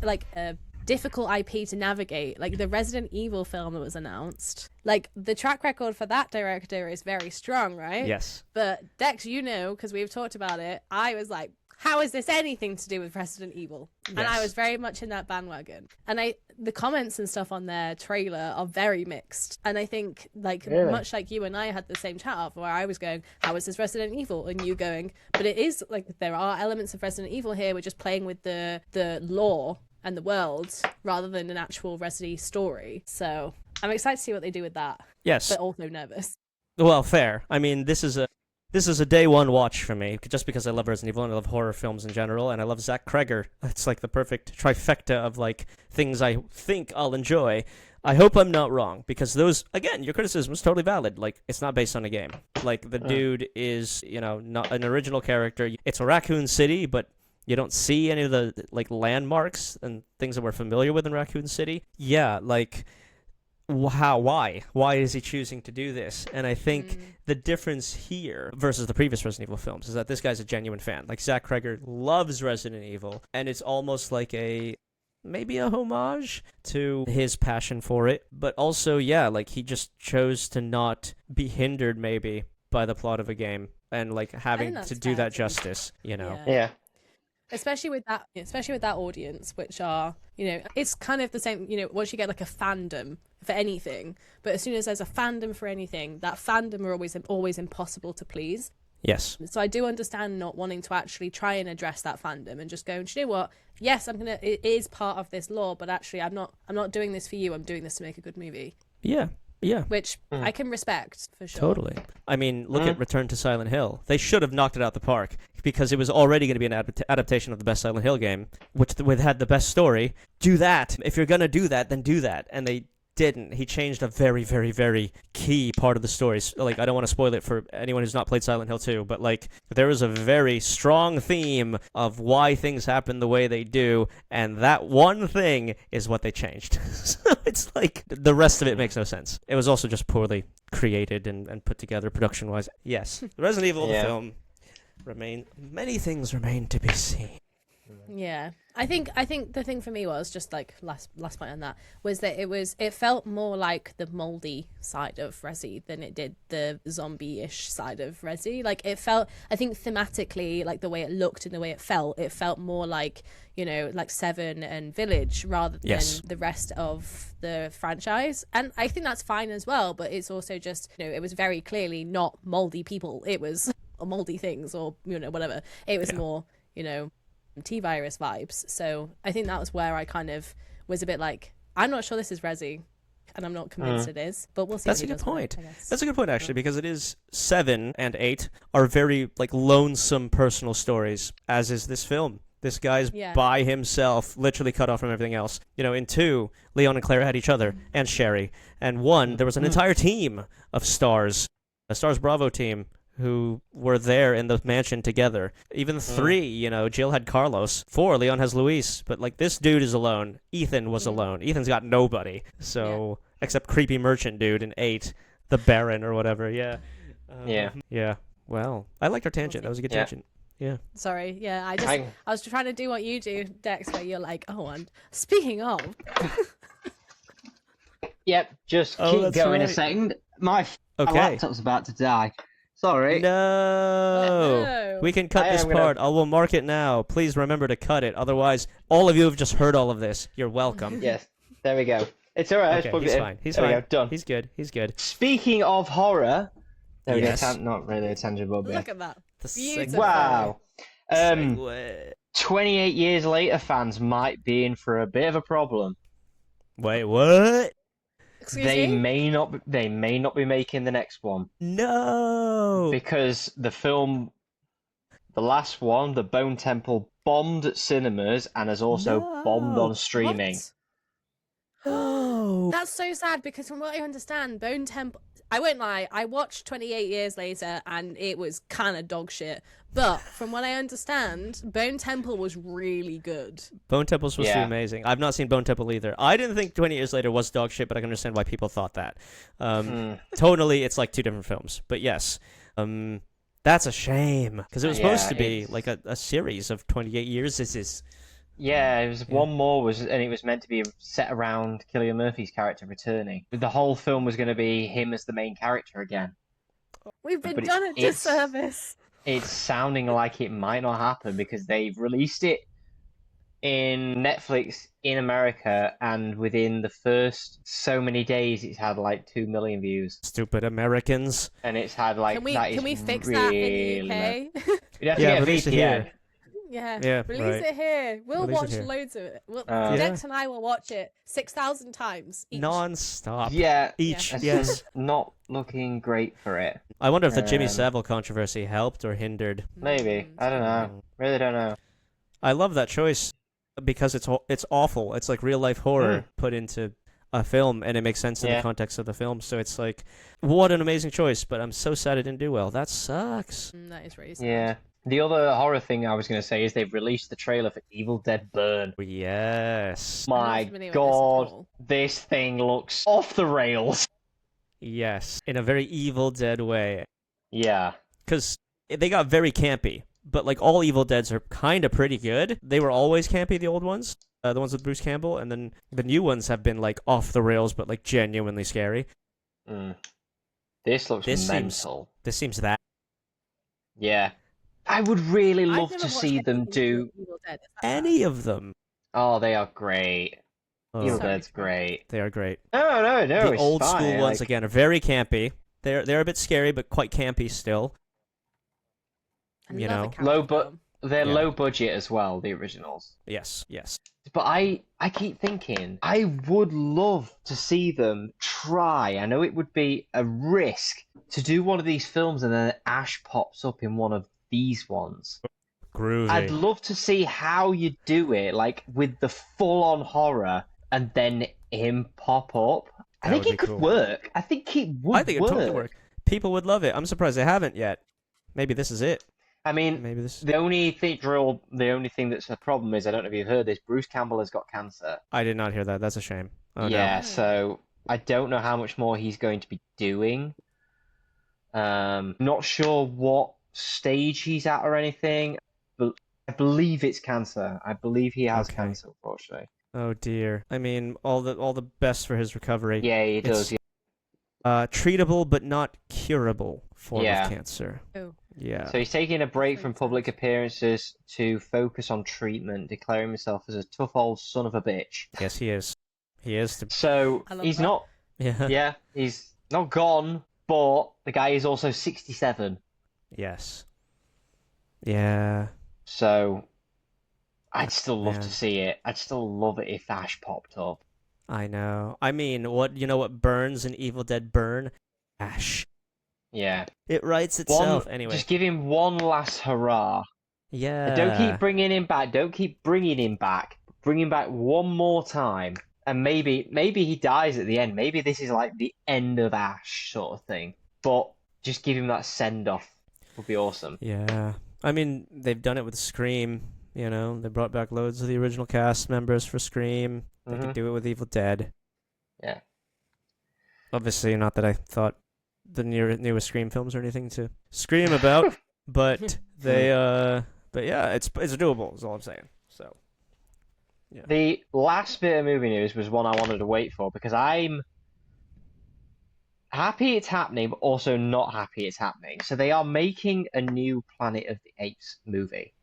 like a difficult IP to navigate, like the Resident Evil film that was announced. Like the track record for that director is very strong, right? Yes. But Dex, you know, because we've talked about it, I was like, how is this anything to do with Resident Evil? And I was very much in that bandwagon. And the comments and stuff on their trailer are very mixed. And I think, like, much like you and I had the same chat of where I was going, how is this Resident Evil? And you going, but it is, like, there are elements of Resident Evil here. We're just playing with the lore and the world rather than an actual Resident Evil story. So I'm excited to see what they do with that. Yes. But also nervous. Well, fair. I mean, this is a day one watch for me, just because I love Resident Evil and I love horror films in general, and I love Zach Kreger. It's like the perfect trifecta of like things I think I'll enjoy. I hope I'm not wrong, because those, again, your criticism is totally valid. Like, it's not based on a game. Like, the dude is, you know, not an original character. It's a Raccoon City, but you don't see any of the like landmarks and things that we're familiar with in Raccoon City. Yeah, like, why is he choosing to do this? And I think the difference here versus the previous Resident Evil films is that this guy's a genuine fan. Like, Zach Kreger loves Resident Evil, and it's almost like maybe a homage to his passion for it, but also, yeah, like, he just chose to not be hindered maybe by the plot of a game and like having to do that justice, you know. Yeah. Especially with that audience, which are, you know, it's kind of the same, you know, once you get like a fandom for anything, but as soon as there's a fandom for anything, that fandom are always impossible to please. Yes. So I do understand not wanting to actually try and address that fandom and just go, do you know what? Yes, it is part of this lore, but actually I'm not doing this for you. I'm doing this to make a good movie. Yeah. Yeah. Which I can respect, for sure. Totally. I mean, look at Return to Silent Hill. They should have knocked it out the park, because it was already going to be an adaptation of the best Silent Hill game, which had the best story. Do that. If you're going to do that, then do that. And they didn't. He changed a very, very, very key part of the story. Like, I don't want to spoil it for anyone who's not played Silent Hill 2, but like, there is a very strong theme of why things happen the way they do, and that one thing is what they changed. So it's like, the rest of it makes no sense. It was also just poorly created and put together production-wise. Yes, the Resident Evil the film many things remain to be seen. Yeah, I think the thing for me was just like last point on that was that it felt more like the moldy side of Resi than it did the zombie-ish side of Resi. Like, it felt, I think thematically, like the way it looked and the way it felt more like, you know, like Seven and Village rather than the rest of the franchise. And I think that's fine as well, but it's also just, you know, it was very clearly not moldy people. It was moldy things, or, you know, whatever. It was more, you know, T-virus vibes. So I think that was where I kind of was a bit like, I'm not sure this is Resi, and I'm not convinced it is, but we'll see. That's a good point. That's a good point, actually, because it is 7 and 8 are very like lonesome personal stories, as is this film. This guy's by himself, literally cut off from everything else. You know, in 2, Leon and Claire had each other, and Sherry. And 1, there was an entire team of stars, a Stars Bravo team, who were there in the mansion together. Even 3, you know, Jill had Carlos. 4, Leon has Luis. But, like, this dude is alone. Ethan was alone. Ethan's got nobody. So, except creepy merchant dude in 8, the Baron or whatever. Yeah. Yeah. Well, I liked our tangent. That was a good tangent. Yeah. Sorry. Yeah, I was trying to do what you do, Dex, where you're like, oh, and speaking of. Yep, just keep going a second. My laptop's about to die. Sorry. No. We can cut this part. I will mark it now. Please remember to cut it. Otherwise, all of you have just heard all of this. You're welcome. Yes. There we go. It's all right. Okay, he's fine. He's fine. Done. He's good. He's good. Speaking of horror, there we go. Not really a tangible bit. Look at that. Beautiful. Wow. 28 years later, fans might be in for a bit of a problem. Wait, what? They may not be making the next one. No, because the last one, the Bone Temple, bombed at cinemas and has also bombed on streaming. Oh, that's so sad, because from what I understand, Bone Temple, I won't lie, I watched 28 Years Later and it was kind of dog shit. But from what I understand, Bone Temple was really good. Bone Temple's supposed to be Yeah. amazing. I've not seen Bone Temple either. I didn't think 20 Years Later was dog shit, but I can understand why people thought that. Totally, it's like two different films. But yes, that's a shame. Because it was supposed to be like a series of 28 years. This is... Yeah, it was one more and it was meant to be set around Cillian Murphy's character returning. The whole film was going to be him as the main character again. We've been But done a disservice. It's sounding like it might not happen because they've released it in Netflix in America, and within the first so many days, it's had like 2 million views. Stupid Americans. And it's had like Can we fix that in the UK? You'd have to get a release it VPN. here. Yeah, release it here. We'll Release it watch here. loads of it. Yeah. Dex and I will watch it 6,000 times each. Non-stop. Yeah, Each, it's yes. not looking great for it. I wonder if the Jimmy Savile controversy helped or hindered. Maybe. I don't know. Really don't know. I love that choice because it's awful. It's like real life horror put into a film, and it makes sense in the context of the film. So it's like, what an amazing choice, but I'm so sad it didn't do well. That sucks. That is really sad. Yeah. The other horror thing I was going to say is they've released the trailer for Evil Dead Burn. Yes. My familiar with this at God, all. this thing looks off the rails. Yes. In a very Evil Dead way. Yeah. Because they got very campy, but like all Evil Deads are kind of pretty good. They were always campy, the old ones, the ones with Bruce Campbell, and then the new ones have been like off the rails, but like genuinely scary. This looks This mental. This seems that. Yeah. I would really I've love never to watched see them any do... Evil Dead. Is that Any of them. Oh, they are great. Oh, Evil Sorry. Dead's great. they are great. No, The it's old fine. school ones Like, again are very campy. They're a bit scary, but quite campy still. I You love a know. character Low bu- film. they're Yeah. low budget as well, the originals. Yes. But I keep thinking, I would love to see them try. I know it would be a risk to do one of these films and then Ash pops up in one of these ones. Groovy. I'd love to see how you do it, like with the full-on horror and then him pop up. I That think would it be could cool. work. I think it would I think it work. totally work. People would love it. I'm surprised they haven't yet. Maybe this is it. I mean, Maybe this. the only thing that's a problem is, I don't know if you've heard this, Bruce Campbell has got cancer. I did not hear that. That's a shame. Oh, Yeah, No. so I don't know how much more he's going to be doing. Not sure what stage he's at or anything, but I believe it's cancer. I believe he has Okay. cancer, unfortunately. Oh dear. I mean, all the best for his recovery. Yeah, he does. It's- Treatable but not curable form Yeah. of cancer. Oh. Yeah. So he's taking a break Makes from sense. public appearances to focus on treatment, declaring himself as a tough old son of a bitch. Yes, he is. He is. So I love he's that. not, Yeah. yeah, he's not gone, but the guy is also 67. Yes. Yeah. So I'd still love Man. to see it. I'd still love it if Ash popped up. I know. I mean, what burns in Evil Dead Burn? Ash. Yeah. It writes itself. One, Anyway. just give him one last hurrah. Yeah. Don't keep bringing him back. Don't keep bringing him back. Bring him back one more time, and maybe he dies at the end. Maybe this is like the end of Ash sort of thing. But just give him that send off. Would be awesome. Yeah. I mean, they've done it with Scream. You know, they brought back loads of the original cast members for Scream. They could do it with Evil Dead. Yeah. Obviously, not that I thought the newest Scream films or anything to scream about, but but yeah, it's doable. Is all I'm saying. So. Yeah. The last bit of movie news was one I wanted to wait for because I'm happy it's happening, but also not happy it's happening. So they are making a new Planet of the Apes movie.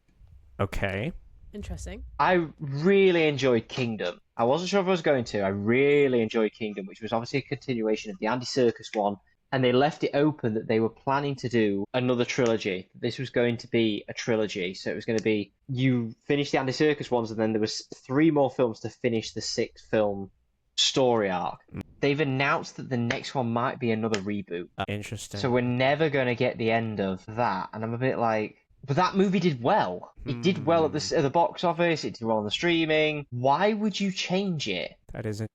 Okay. Interesting. I really enjoyed Kingdom. I wasn't sure if I was going to. I really enjoyed Kingdom, which was obviously a continuation of the Andy Serkis one. And they left it open that they were planning to do another trilogy. This was going to be a trilogy. So it was going to be, you finish the Andy Serkis ones, and then there was 3 more films to finish the 6-film story arc. They've announced that the next one might be another reboot. Interesting. So we're never going to get the end of that. And I'm a bit like... But that movie did well. It did well at the box office. It did well on the streaming. Why would you change it? That isn't.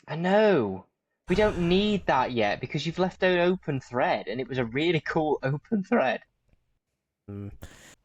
I know. We don't need that yet because you've left an open thread, and it was a really cool open thread.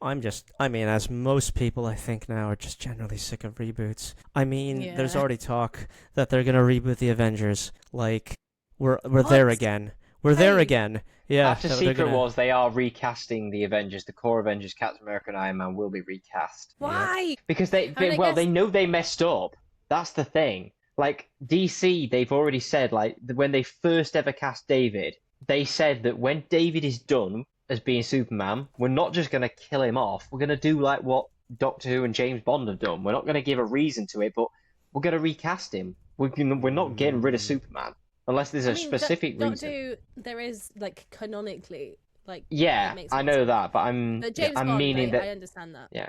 I mean, as most people I think now are just generally sick of reboots. I mean, there's Yeah. already talk that they're gonna reboot the Avengers. Like, we're there What? again. We're there Hey. again. Yeah. After they're Secret gonna... Wars, they are recasting the Avengers. The core Avengers, Captain America and Iron Man, will be recast. Why? Because I mean, I well, guess... they know they messed up. That's the thing. Like DC, they've already said, like, when they first ever cast David, they said that when David is done as being Superman, we're not just going to kill him off. We're going to do like what Doctor Who and James Bond have done. We're not going to give a reason to it, but we're going to recast him. We're not getting rid of Superman unless there's a specific reason. Doctor Who, there is, like, canonically, like, Yeah, it makes I know sense. that, but James I'm Bond, meaning that. I understand that. Yeah,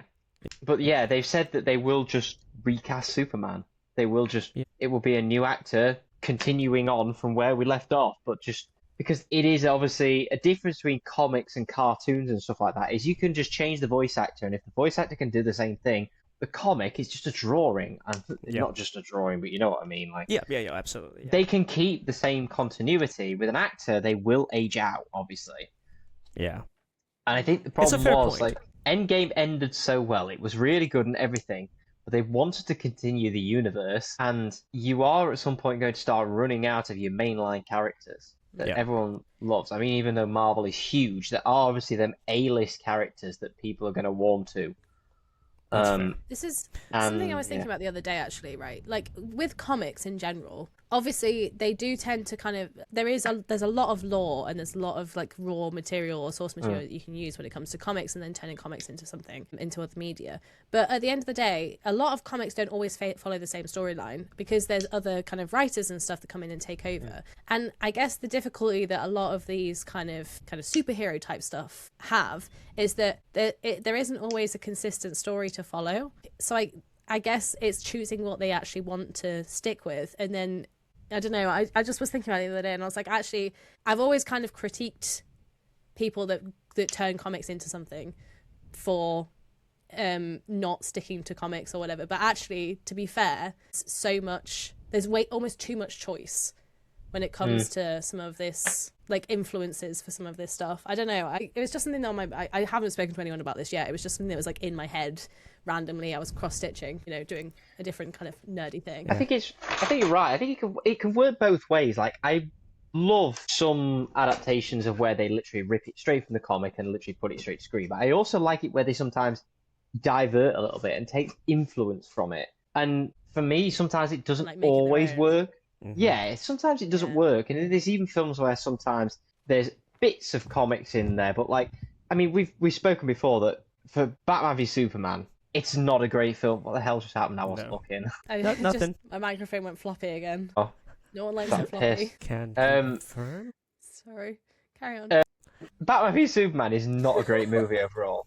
but yeah, they've said that they will just recast Superman. They will just. Yeah. It will be a new actor continuing on from where we left off, but just because it is obviously a difference between comics and cartoons and stuff like that is you can just change the voice actor, and if the voice actor can do the same thing, the comic is just a drawing, and not just a drawing, but you know what I mean. Like, Yeah, absolutely. Yeah. they can keep the same continuity with an actor. They will age out, obviously. Yeah. And I think the It's a problem fair was, point. like, Endgame ended so well. It was really good and everything, but they wanted to continue the universe, and you are at some point going to start running out of your mainline characters that everyone loves. I mean, even though Marvel is huge, there are obviously them A-list characters that people are going to warm to. That's fair. This is something I was thinking about the other day, actually, right? Like, with comics in general, obviously they do tend to kind of, there's a lot of lore, and there's a lot of, like, raw material or source material that you can use when it comes to comics, and then turning comics into something, into other media. But at the end of the day, a lot of comics don't always follow the same storyline, because there's other kind of writers and stuff that come in and take over. And I guess the difficulty that a lot of these kind of superhero type stuff have is that there isn't always a consistent story to follow. So I guess it's choosing what they actually want to stick with. And then, I don't know, I just was thinking about it the other day, and I was like, actually, I've always kind of critiqued people that turn comics into something for not sticking to comics or whatever. But actually, to be fair, there's almost too much choice when it comes to some of this, like, influences for some of this stuff. I don't know. It was just something that I haven't spoken to anyone about this yet. It was just something that was, like, in my head randomly. I was cross-stitching, doing a different kind of nerdy thing. I think you're right. I think it can work both ways. Like, I love some adaptations of where they literally rip it straight from the comic and literally put it straight to screen. But I also like it where they sometimes divert a little bit and take influence from it. And for me, sometimes it doesn't Like, make it their always own. work. Yeah, sometimes it doesn't work, and there's even films where sometimes there's bits of comics in there, but, like, I mean, we've spoken before that for Batman v Superman, it's not a great film. What the hell just happened? I wasn't looking. Nothing. My microphone went floppy again. Oh. No one likes I'm it floppy. pissed. Can Um, confirm. Sorry. Carry on. Batman v Superman is not a great movie overall.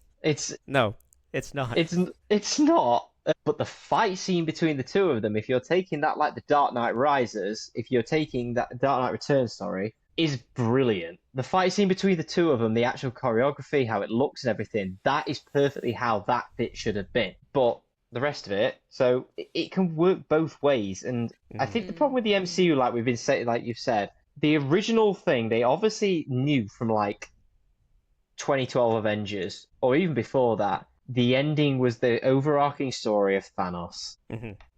No, it's not. It's not. But the fight scene between the two of them, if you're taking that like the Dark Knight Rises, if you're taking that Dark Knight Returns, sorry, is brilliant. The fight scene between the two of them, the actual choreography, how it looks and everything, that is perfectly how that bit should have been. But the rest of it, so it can work both ways. And I think the problem with the MCU, like we've been saying, like you've said, the original thing, they obviously knew from like 2012 Avengers, or even before that, the ending was the overarching story of Thanos.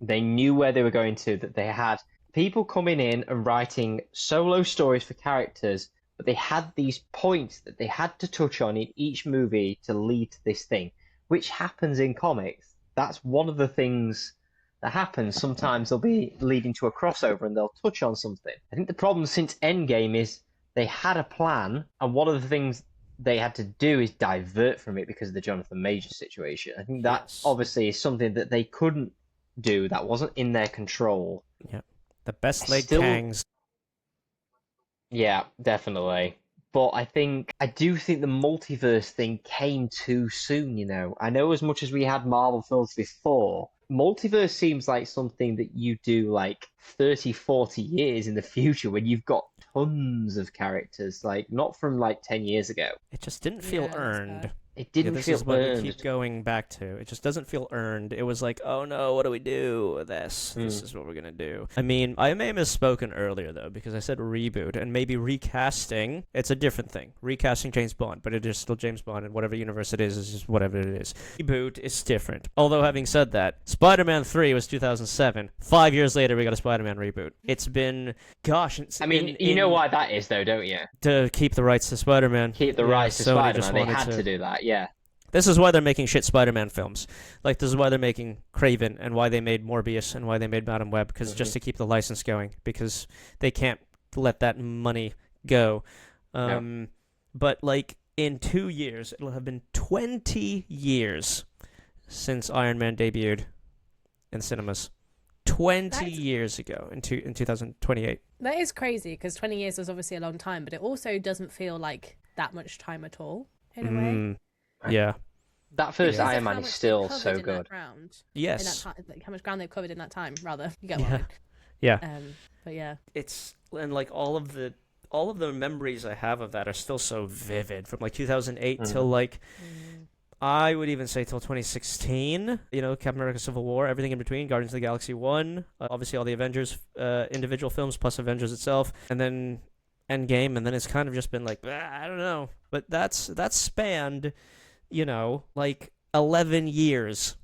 They knew where they were going to, that they had people coming in and writing solo stories for characters, but they had these points that they had to touch on in each movie to lead to this thing, which happens in comics. That's one of the things that happens. Sometimes they'll be leading to a crossover and they'll touch on something. I think the problem since Endgame is they had a plan, and one of the things they had to do is divert from it because of the Jonathan Majors situation. I think that obviously is something that they couldn't do, that wasn't in their control. Yeah. The best laid Kangs. Yeah, definitely. But I do think the multiverse thing came too soon, I know as much as we had Marvel films before, multiverse seems like something that you do like 30, 40 years in the future when you've got tons of characters, like not from like 10 years ago. It just didn't feel Yeah, earned. It didn't this feel is what earned. we keep going back to. It just doesn't feel earned. It was like, oh no, what do we do with this? This is what we're gonna do. I mean, I may have misspoken earlier though, because I said reboot and maybe recasting. It's a different thing. Recasting James Bond, but it is still James Bond, and whatever universe it is just whatever it is. Reboot is different. Although having said that, Spider-Man 3 was 2007. 5 years later, we got a Spider-Man reboot. It's been, gosh, I mean, you know why that is, though, don't you? To keep the rights to Spider-Man. Keep the rights to Sony Spider-Man. They had to do that, yeah. This is why they're making shit Spider-Man films. Like, this is why they're making Craven, and why they made Morbius, and why they made Madam Web, because just to keep the license going, because they can't let that money go. No. But, like, in 2 years, it'll have been 20 years since Iron Man debuted in cinemas. 20 years ago, in 2028. That is crazy, because 20 years is obviously a long time, but it also doesn't feel like that much time at all, in a way. Yeah. That first Iron Man is still so good. Yes. How much ground they've covered in that time, rather. You get what I mean. Yeah. But yeah. It's, and like all of the memories I have of that are still so vivid, from like 2008 till like I would even say till 2016, Captain America Civil War, everything in between, Guardians of the Galaxy 1, obviously all the Avengers individual films plus Avengers itself, and then Endgame, and then it's kind of just been like, I don't know. But that's spanned, like 11 years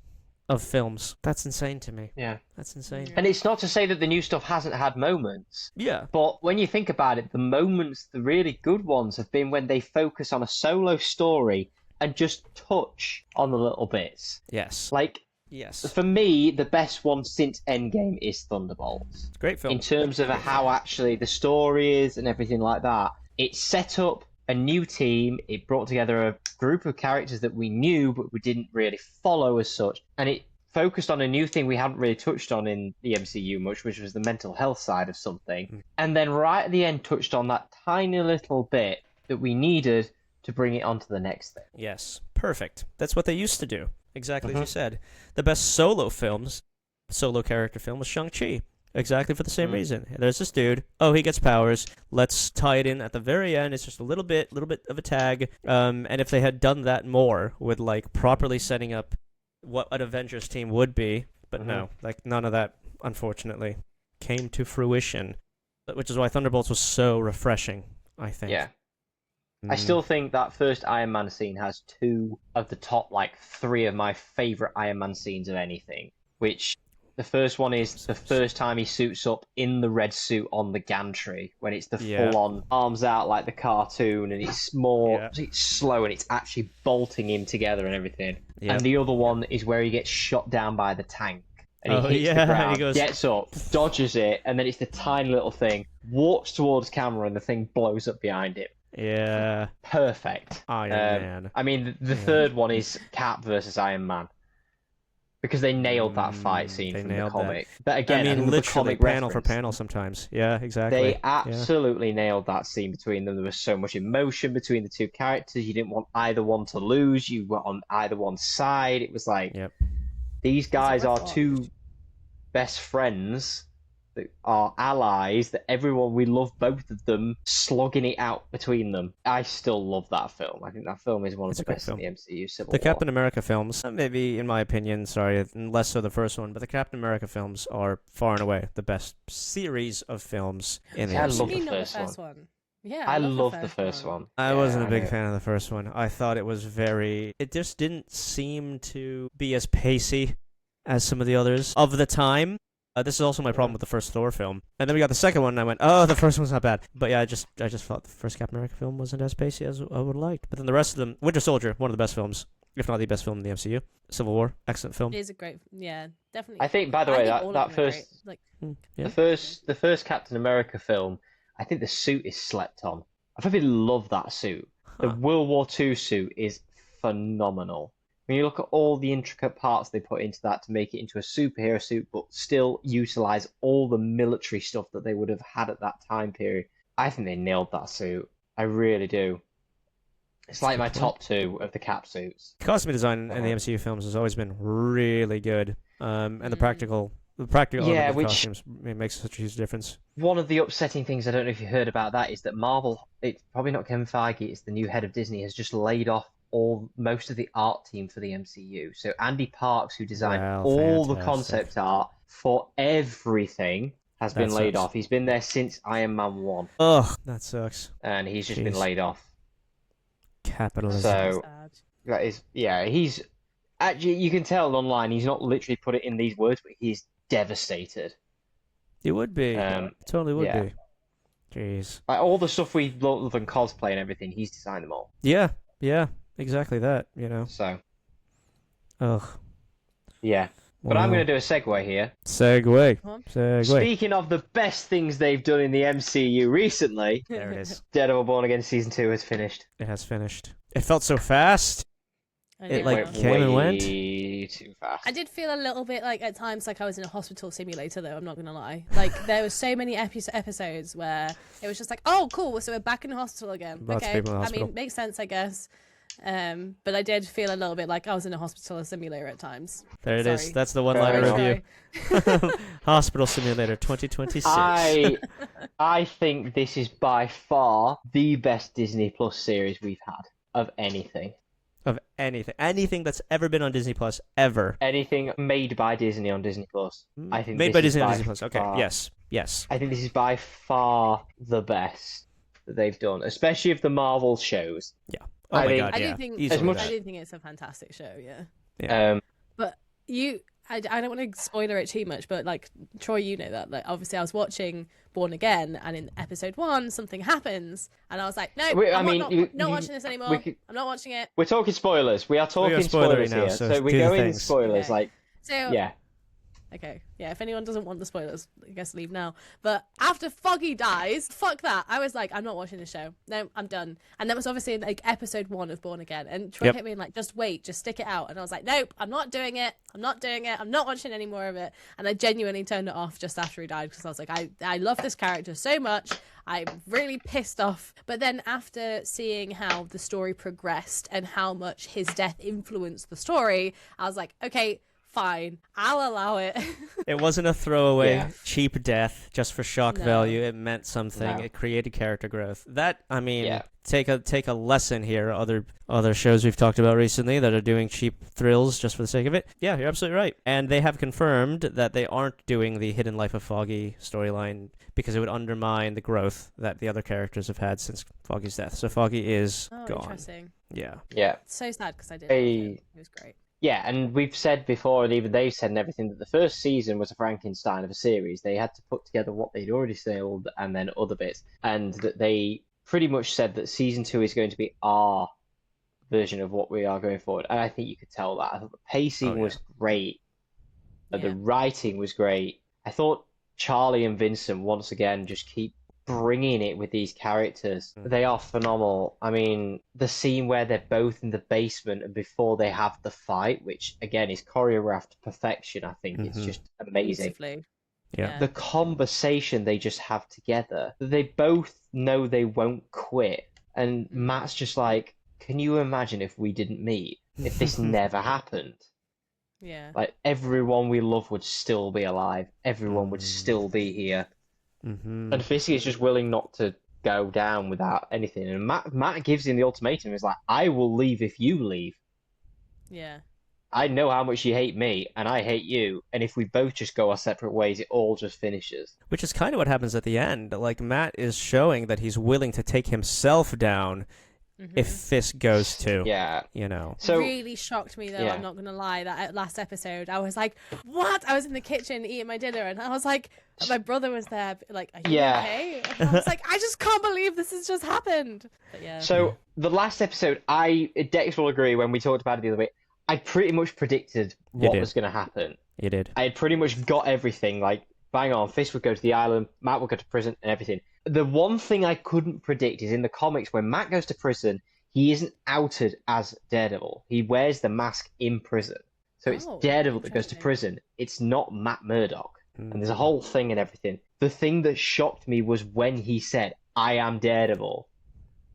of films. That's insane to me. Yeah. That's insane. And it's not to say that the new stuff hasn't had moments. Yeah. But when you think about it, the moments, the really good ones, have been when they focus on a solo story and just touch on the little bits. Yes. Like, yes. For me, the best one since Endgame is Thunderbolts. Great film. In terms of how actually the story is and everything like that. It set up a new team. It brought together a group of characters that we knew, but we didn't really follow as such. And it focused on a new thing we hadn't really touched on in the MCU much, which was the mental health side of something. And then right at the end touched on that tiny little bit that we needed to bring it on to the next thing. Yes, perfect. That's what they used to do. Exactly as you said. The best solo character film was Shang-Chi. Exactly for the same reason. There's this dude. Oh, he gets powers. Let's tie it in at the very end. It's just a little bit of a tag. And if they had done that more with like properly setting up what an Avengers team would be, but no, like none of that, unfortunately, came to fruition. Which is why Thunderbolts was so refreshing, I think. Yeah. I still think that first Iron Man scene has 2 of the top, 3 of my favourite Iron Man scenes of anything. Which, the first one is the first time he suits up in the red suit on the gantry, when it's the full-on arms out like the cartoon, and it's more it's slow, and it's actually bolting him together and everything. Yep. And the other one is where he gets shot down by the tank. And he hits the ground, he gets up, dodges it, and then it's the tiny little thing, walks towards camera, and the thing blows up behind him. Yeah. Perfect. Iron Man. I mean, the third one is Cap versus Iron Man. Because they nailed that fight scene from the comic. But again, I mean, literally panel for reference, panel sometimes. Yeah, exactly. They absolutely nailed that scene between them. There was so much emotion between the two characters. You didn't want either one to lose. You were on either one's side. It was like, these guys are two best friends that are allies, that we love both of them slogging it out between them. I still love that film. I think that film is one of the best in the MCU. Civil War. Captain America films, maybe in my opinion, less so the first one, but the Captain America films are far and away the best series of films in the MCU. I love the first one. Yeah, I love the first one. I wasn't a big fan of the first one. I thought it was it just didn't seem to be as pacey as some of the others of the time. This is also my problem with the first Thor film. And then we got the second one, and I went, oh, the first one's not bad. But yeah, I just thought the first Captain America film wasn't as pacey as I would have liked. But then the rest of them, Winter Soldier, one of the best films, if not the best film in the MCU. Civil War, excellent film. It is a great, definitely. I think, by the way, that first, the first Captain America film, I think the suit is slept on. I probably love that suit. The World War II suit is phenomenal. When you look at all the intricate parts they put into that to make it into a superhero suit, but still utilize all the military stuff that they would have had at that time period, I think they nailed that suit. I really do. It's like my top 2 of the Cap suits. Costume design in the MCU films has always been really good, and the practical element of costumes makes such a huge difference. One of the upsetting things, I don't know if you heard about that, is that Marvel, it's probably not Kevin Feige, it's the new head of Disney, has just laid off most of the art team for the MCU. So Andy Parks, who designed Wow, all the fantastic. concept art for everything, has That been laid sucks. off. He's been there since Iron Man 1, Ugh, that sucks. and he's just been Jeez. laid off. Capitalism. So sad. that is, yeah, he's actually, you can tell online, he's not literally put it in these words, but he's devastated. It would be. Totally would yeah. be. Jeez. Like all the stuff we love and cosplay and everything, he's designed them all. Yeah, exactly that, So, Ugh. yeah. But I'm going to do a segue here. Segue. Speaking of the best things they've done in the MCU recently, There it is. Daredevil Born Again Season 2 has finished. It has finished. It felt so fast. It, like, know. came and went? Way too fast. I did feel a little bit like at times like I was in a hospital simulator though, I'm not gonna lie. Like there were so many episodes where it was just like, oh cool, so we're back in the hospital again. Lots of okay. people in the hospital. I mean, makes sense I guess. But I did feel a little bit like I was in a hospital simulator at times. There it is. Sorry. That's the one-liner Sorry. review. Hospital Simulator 2026. I think this is by far the best Disney Plus series we've had of anything. Of anything that's ever been on Disney Plus ever. Anything made by Disney on Disney Plus. I think Made this by is Disney on by Disney Plus. Okay, far- yes. I think this is by far the best that they've done, especially of the Marvel shows. Yeah. Oh I my think- god, I yeah. do think Easily As much- that. I do think it's a fantastic show, yeah. Yeah. But I don't want to spoiler it too much, but like Troy, you know that. Like obviously, I was watching Born Again, and in episode 1, something happens, and I was like, no, I'm not watching this anymore. I'm not watching it. We're talking spoilers. We are talking spoilery spoilers now, here. so So we do the go in things. spoilers. Okay. Like, So yeah. okay, yeah. If anyone doesn't want the spoilers, I guess leave now. But after Foggy dies, fuck that. I was like, I'm not watching this show. No, I'm done. And that was obviously in like episode 1 of Born Again. And Troy Yep. hit me like, just wait, just stick it out. And I was like, nope, I'm not doing it. I'm not doing it. I'm not watching any more of it. And I genuinely turned it off just after he died because I was like, I love this character so much. I'm really pissed off. But then after seeing how the story progressed and how much his death influenced the story, I was like, okay, fine, I'll allow it. It wasn't a throwaway, Yeah. cheap death just for shock No. value. It meant something. No. It created character growth. That, I mean, Yeah. take a lesson here. Other shows we've talked about recently that are doing cheap thrills just for the sake of it. Yeah, you're absolutely right. And they have confirmed that they aren't doing the Hidden Life of Foggy storyline because it would undermine the growth that the other characters have had since Foggy's death. So Foggy is Oh, gone. interesting. Yeah. Yeah. It's so sad because I did. Hey. Like it. It was great. Yeah, and we've said before, and even they've said and everything, that the first season was a Frankenstein of a series. They had to put together what they'd already sailed and then other bits. And that they pretty much said that season 2 is going to be our version of what we are going forward. And I think you could tell that. I thought the pacing Oh, yeah. was great. The Yeah. writing was great. I thought Charlie and Vincent, once again, just keep bringing it with these characters. They are phenomenal. I mean, the scene where they're both in the basement and before they have the fight, which again is choreographed to perfection, I think it's Mhm. just amazing. Beautifully. Yeah. The conversation they just have together. They both know they won't quit. And Matt's just like, can you imagine if we didn't meet? If this never happened? Yeah. Like, everyone we love would still be alive. Everyone would still be here. Mm-hmm. And Fisky is just willing not to go down without anything. And Matt gives him the ultimatum. He's like, I will leave if you leave. Yeah. I know how much you hate me, and I hate you. And if we both just go our separate ways, it all just finishes. Which is kind of what happens at the end. Like, Matt is showing that he's willing to take himself down if Fisk goes to. Yeah. You know. So, really shocked me though. yeah. I'm not gonna lie. That last episode, I was like, "What?" I was in the kitchen eating my dinner, and I was like, my brother was there, like, "Are you Yeah. okay?" And I was like, "I just can't believe this has just happened." But yeah. so the last episode, Dex will agree when we talked about it the other week, I pretty much predicted what did. was going to happen. You did. I had pretty much got everything. Like, bang on, Fisk would go to the island, Matt would go to prison, and everything. The one thing I couldn't predict is in the comics, when Matt goes to prison, he isn't outed as Daredevil. He wears the mask in prison. So it's Oh, Daredevil that goes to interesting. prison. It's not Matt Murdock. And there's a whole thing and everything. The thing that shocked me was when he said, I am Daredevil.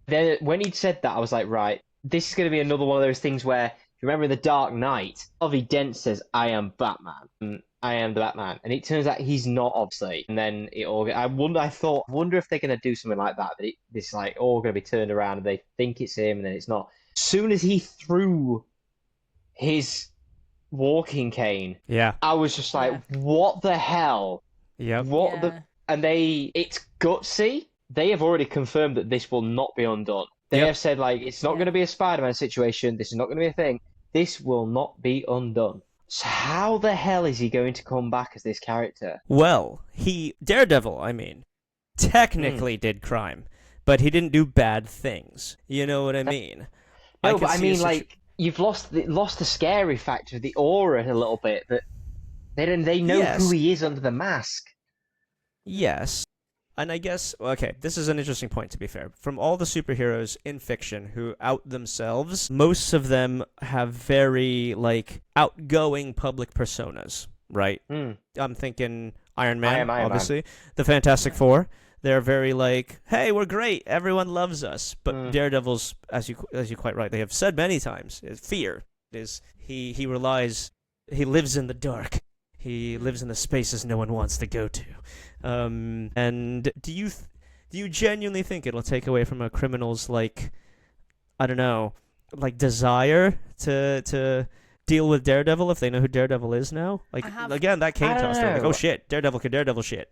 Then when he'd said that, I was like, right, this is going to be another one of those things where, if you remember in The Dark Knight, Harvey Dent says, I am Batman. And I am the Batman. And it turns out he's not, obviously. And then it all, I wonder if they're going to do something like that. This like all going to be turned around and they think it's him and then it's not. soon as he threw his walking cane, Yeah. I was just like, what the hell? Yep. What the? And it's gutsy. They have already confirmed that this will not be undone. They have said, like, it's not going to be a Spider-Man situation. This is not going to be a thing. This will not be undone. So how the hell is he going to come back as this character? Well, Daredevil, I mean, technically did crime, but he didn't do bad things. You know what I mean? No, but I mean, like, you've lost the scary factor, the aura a little bit. That they know who he is under the mask. Yes. And I guess, okay, this is an interesting point, to be fair. From all the superheroes in fiction who out themselves, most of them have very, like, outgoing public personas, right? I'm thinking Iron Man, obviously. The Fantastic Four. They're very like, hey, we're great. Everyone loves us. But Daredevil's, as you quite rightly have said many times, is fear. He lives in the dark. He lives in the spaces no one wants to go to. And do you genuinely think it'll take away from a criminal's, like, I don't know, like, desire to deal with Daredevil if they know who Daredevil is now? Like, again, that cane toss. They're like, oh shit, Daredevil can Daredevil shit.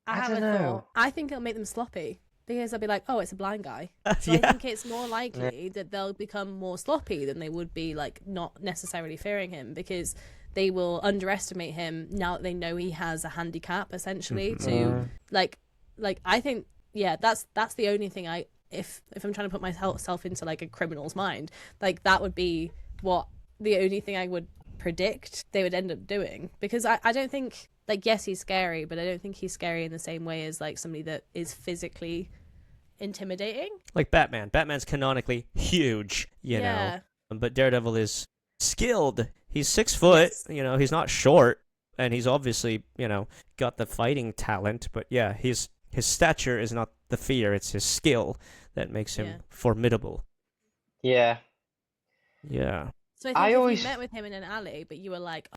I have a thought. I think it'll make them sloppy. Because they'll be like, oh, it's a blind guy. So I think it's more likely that they'll become more sloppy than they would be, like, not necessarily fearing him, because they will underestimate him now that they know he has a handicap, essentially, to, like, I think, that's the only thing if I'm trying to put myself into, like, a criminal's mind, like, that would be the only thing I would predict they would end up doing. Because I don't think, like, yes, he's scary, but I don't think he's scary in the same way as, like, somebody that is physically intimidating. Like Batman. Batman's canonically huge, you know. But Daredevil is skilled. He's 6 foot, you know, he's not short, and he's obviously, you know, got the fighting talent, but his stature is not the fear, it's his skill that makes him formidable. Yeah. Yeah. So I think if you met with him in an alley, but you were like,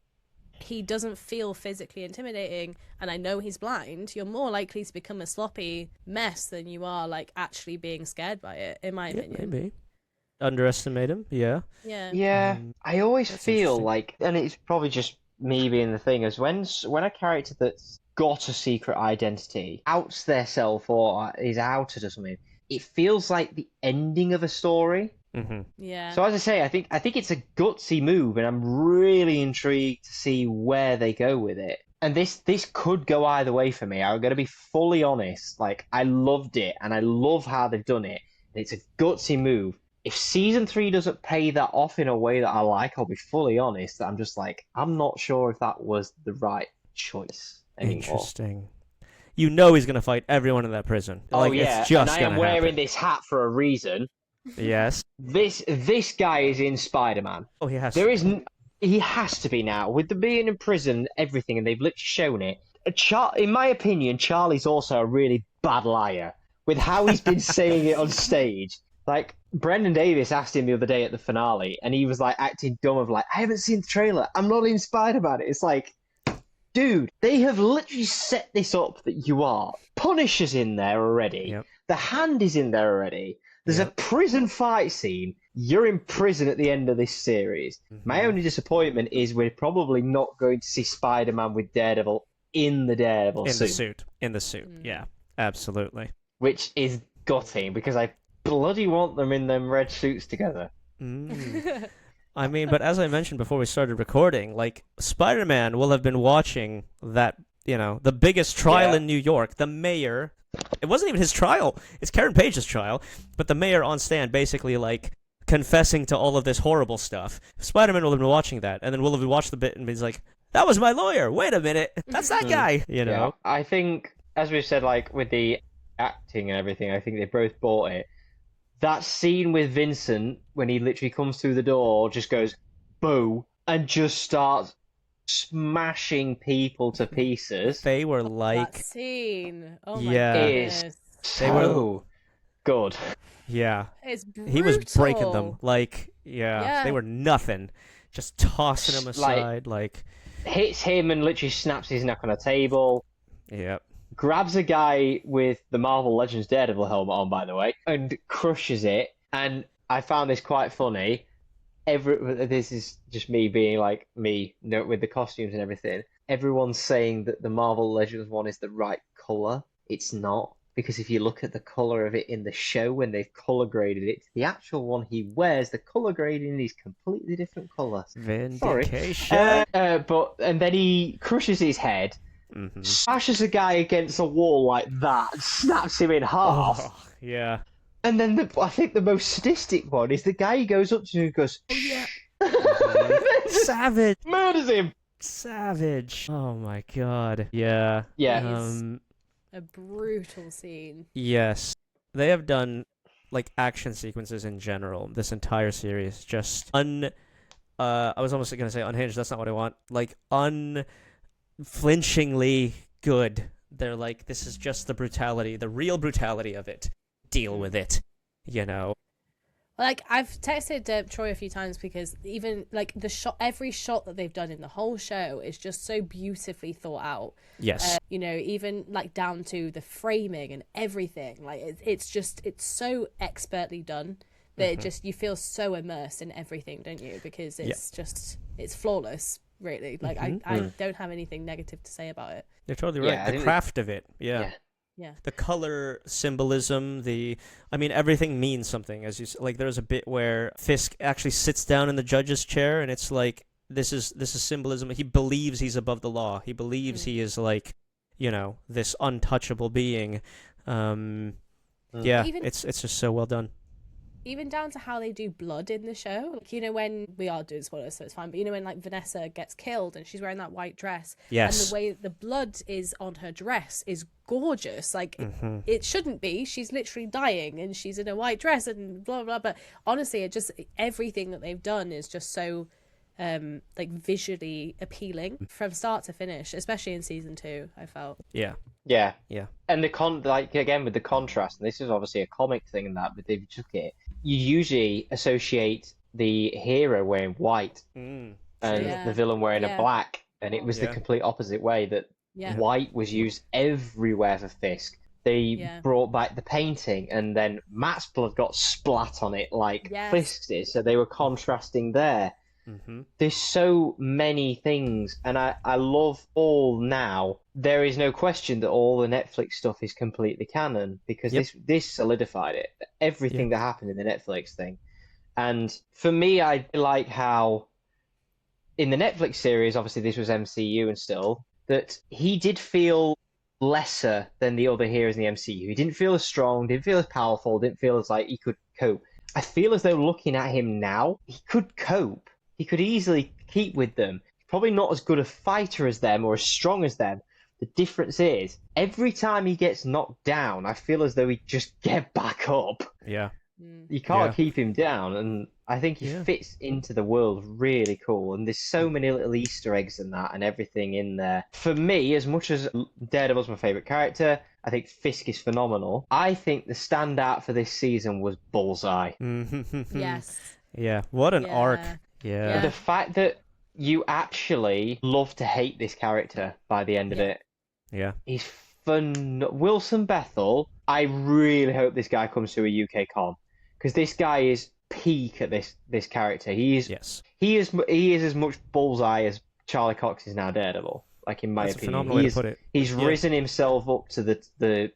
he doesn't feel physically intimidating, and I know he's blind, you're more likely to become a sloppy mess than you are, like, actually being scared by it, in my opinion. Maybe. Underestimate him, yeah. I always feel like, and it's probably just me being the thing, is when a character that's got a secret identity outs their self or is outed or something, it feels like the ending of a story. Yeah. So as I say, I think it's a gutsy move, and I'm really intrigued to see where they go with it. And this could go either way for me. I'm going to be fully honest. Like, I loved it, and I love how they've done it. And it's a gutsy move. If season 3 doesn't pay that off in a way that I like, I'll be fully honest. I'm just like, I'm not sure if that was the right choice anymore. Interesting. You know he's going to fight everyone in that prison. Oh, like, yeah. It's just and I am wearing this hat for a reason. Yes. This guy is in Spider-Man. Oh, he has. He has to be now, with the being in prison, everything, and they've literally shown it. In my opinion, Charlie's also a really bad liar with how he's been saying it on stage. Like, Brendan Davis asked him the other day at the finale, and he was like acting dumb of like, I haven't seen the trailer. I'm not in Spider-Man. It's like, dude, they have literally set this up that you are. Punisher's in there already. Yep. The Hand is in there already. There's a prison fight scene. You're in prison at the end of this series. My only disappointment is we're probably not going to see Spider-Man with Daredevil in the Daredevil suit. In the suit, yeah, absolutely. Which is gutting, because I bloody want them in them red suits together. I mean, but as I mentioned before we started recording, like, Spider-Man will have been watching that, you know, the biggest trial in New York, the mayor... It wasn't even his trial. It's Karen Page's trial. But the mayor on stand basically, like, confessing to all of this horrible stuff. Spider-Man will have been watching that, and then will have watched the bit and be like, that was my lawyer. Wait a minute. That's that guy. You know? Yeah. I think, as we've said, like, with the acting and everything, I think they both bought it. That scene with Vincent, when he literally comes through the door, just goes, boo, and just starts smashing people to pieces. They were like... That scene. Oh my goodness. They were good. Yeah. It's brutal. He was breaking them. Like, they were nothing. Just tossing them aside. Like hits him and literally snaps his neck on a table. Yep. Grabs a guy with the Marvel Legends Daredevil helmet on, by the way, and crushes it. And I found this quite funny. This is just me being like me, with the costumes and everything. Everyone's saying that the Marvel Legends one is the right color. It's not, because if you look at the color of it in the show when they've color graded it, the actual one he wears, the color grading is completely different color. Sorry. Vindication. And then he crushes his head, smashes a guy against a wall like that, and snaps him in half. Oh, yeah. And then I think the most sadistic one is the guy he goes up to and goes, "Oh yeah." Savage. Murders him. Savage. Oh my god. Yeah. Yeah. A brutal scene. Yes. They have done like action sequences in general. This entire series just I was almost gonna say unhinged. That's not what I want. Like unflinchingly good. They're like, this is just the brutality, the real brutality of it. Deal with it, you know. Like, I've texted Troy a few times because even like every shot that they've done in the whole show is just so beautifully thought out. Yes. You know, even like down to the framing and everything. Like it's so expertly done that it just, you feel so immersed in everything, don't you? Because it's flawless, really. Like I don't have anything negative to say about it. You're totally right. The craft of it. Yeah. Yeah. The color symbolism, everything means something. As you like, there's a bit where Fisk actually sits down in the judge's chair, and it's like this is symbolism. He believes he's above the law. He believes he is like, this untouchable being. Yeah, it's just so well done. Even down to how they do blood in the show. Like, when we are doing spoilers, so it's fine. But when like Vanessa gets killed and she's wearing that white dress, yes, and the way the blood is on her dress is gorgeous. Like it shouldn't be. She's literally dying and she's in a white dress and blah blah. But honestly, everything that they've done is just so like visually appealing from start to finish, especially in season 2. I felt. Yeah. And again with the contrast, and this is obviously a comic thing and that, but they took it. You usually associate the hero wearing white and the villain wearing a black, and it was the complete opposite way that white was used everywhere for Fisk. They brought back the painting, and then Matt's blood got splat on it like Fisk's did, so they were contrasting there. There's so many things, and I love all now. There is no question that all the Netflix stuff is completely canon, because this solidified it. Everything that happened in the Netflix thing. And for me, I like how in the Netflix series, obviously this was MCU and still, that he did feel lesser than the other heroes in the MCU. He didn't feel as strong, didn't feel as powerful, didn't feel as like he could cope. I feel as though looking at him now, he could cope. He could easily keep with them. Probably not as good a fighter as them or as strong as them. The difference is, every time he gets knocked down, I feel as though he just get back up. Yeah. You can't keep him down, and I think he fits into the world really cool. And there's so many little Easter eggs in that and everything in there. For me, as much as Daredevil's my favourite character, I think Fisk is phenomenal. I think the standout for this season was Bullseye. Yes. Yeah, what an arc. Yeah. The fact that you actually love to hate this character by the end of it. Yeah. He's fun. Wilson Bethel, I really hope this guy comes to a UK con, because this guy is peak at this character. He is as much Bullseye as Charlie Cox is now Daredevil. Like, in my opinion, a phenomenal way to put it. He's risen himself up to the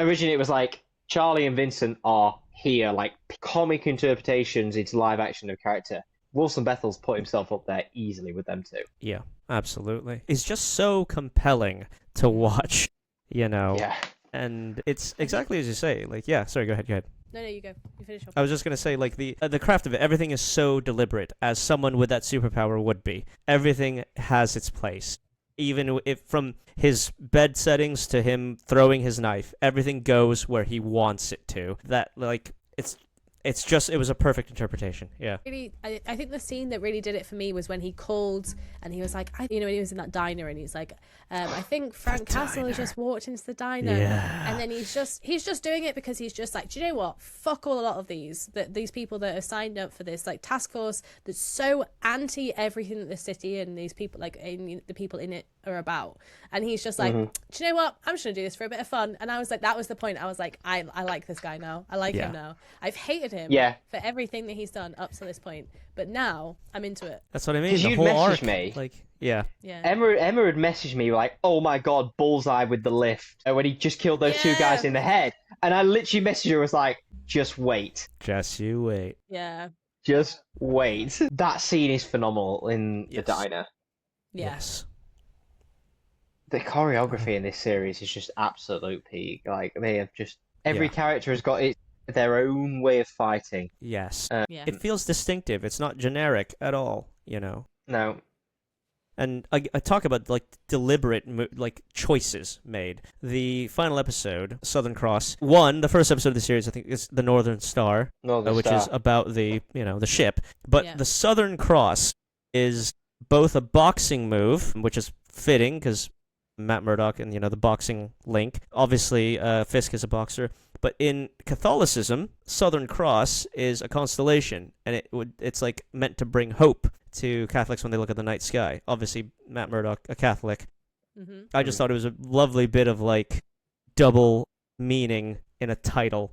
originally it was like Charlie and Vincent are here, like comic interpretations into live action of character. Wilson Bethel's put himself up there easily with them too. Yeah, absolutely. He's just so compelling to watch, Yeah. And it's exactly as you say. Like, sorry, go ahead. No, you go. You finish up. I was just gonna say, like, the craft of it, everything is so deliberate, as someone with that superpower would be. Everything has its place. Even if from his bed settings to him throwing his knife, everything goes where he wants it to. That, like, it was a perfect interpretation. Yeah. Really, I think the scene that really did it for me was when he called and he was like, when he was in that diner and he's like, I think Frank Castle has just walked into the diner. Yeah. And then he's just doing it because he's just like, do you know what? Fuck all a lot of these people that are signed up for this like task force that's so anti everything that the city and these people the people in it are about. And he's just like, do you know what? I'm just gonna do this for a bit of fun. And I was like, that was the point. I was like, I like this guy now. I like him now. I've hated him Yeah. for everything that he's done up to this point, but now I'm into it. That's what I mean. 'Cause The you'd whole messaged arc, me. like, yeah. Yeah. Emma had messaged me like, "Oh my god, bullseye with the lift," when he just killed those two guys in the head, and I literally messaged her, was like, "Just wait, Just you wait. Yeah. just wait." That scene is phenomenal in the Yes. diner. Yeah. Yes. The choreography in this series is just absolute peak. Like they have just every Yeah. character has got their own way of fighting. Yes. Yeah. It feels distinctive. It's not generic at all, you know. No, And I talk about like deliberate like choices made. The final episode, Southern Cross, the first episode of the series, I think, is the Northern Star, which is about the ship. But Yeah. the Southern Cross is both a boxing move, which is fitting because Matt Murdock and the boxing link. Obviously, Fisk is a boxer. But in Catholicism, Southern Cross is a constellation, and it's like meant to bring hope to Catholics when they look at the night sky. Obviously, Matt Murdock, a Catholic. Mm-hmm. I just thought it was a lovely bit of like double meaning in a title,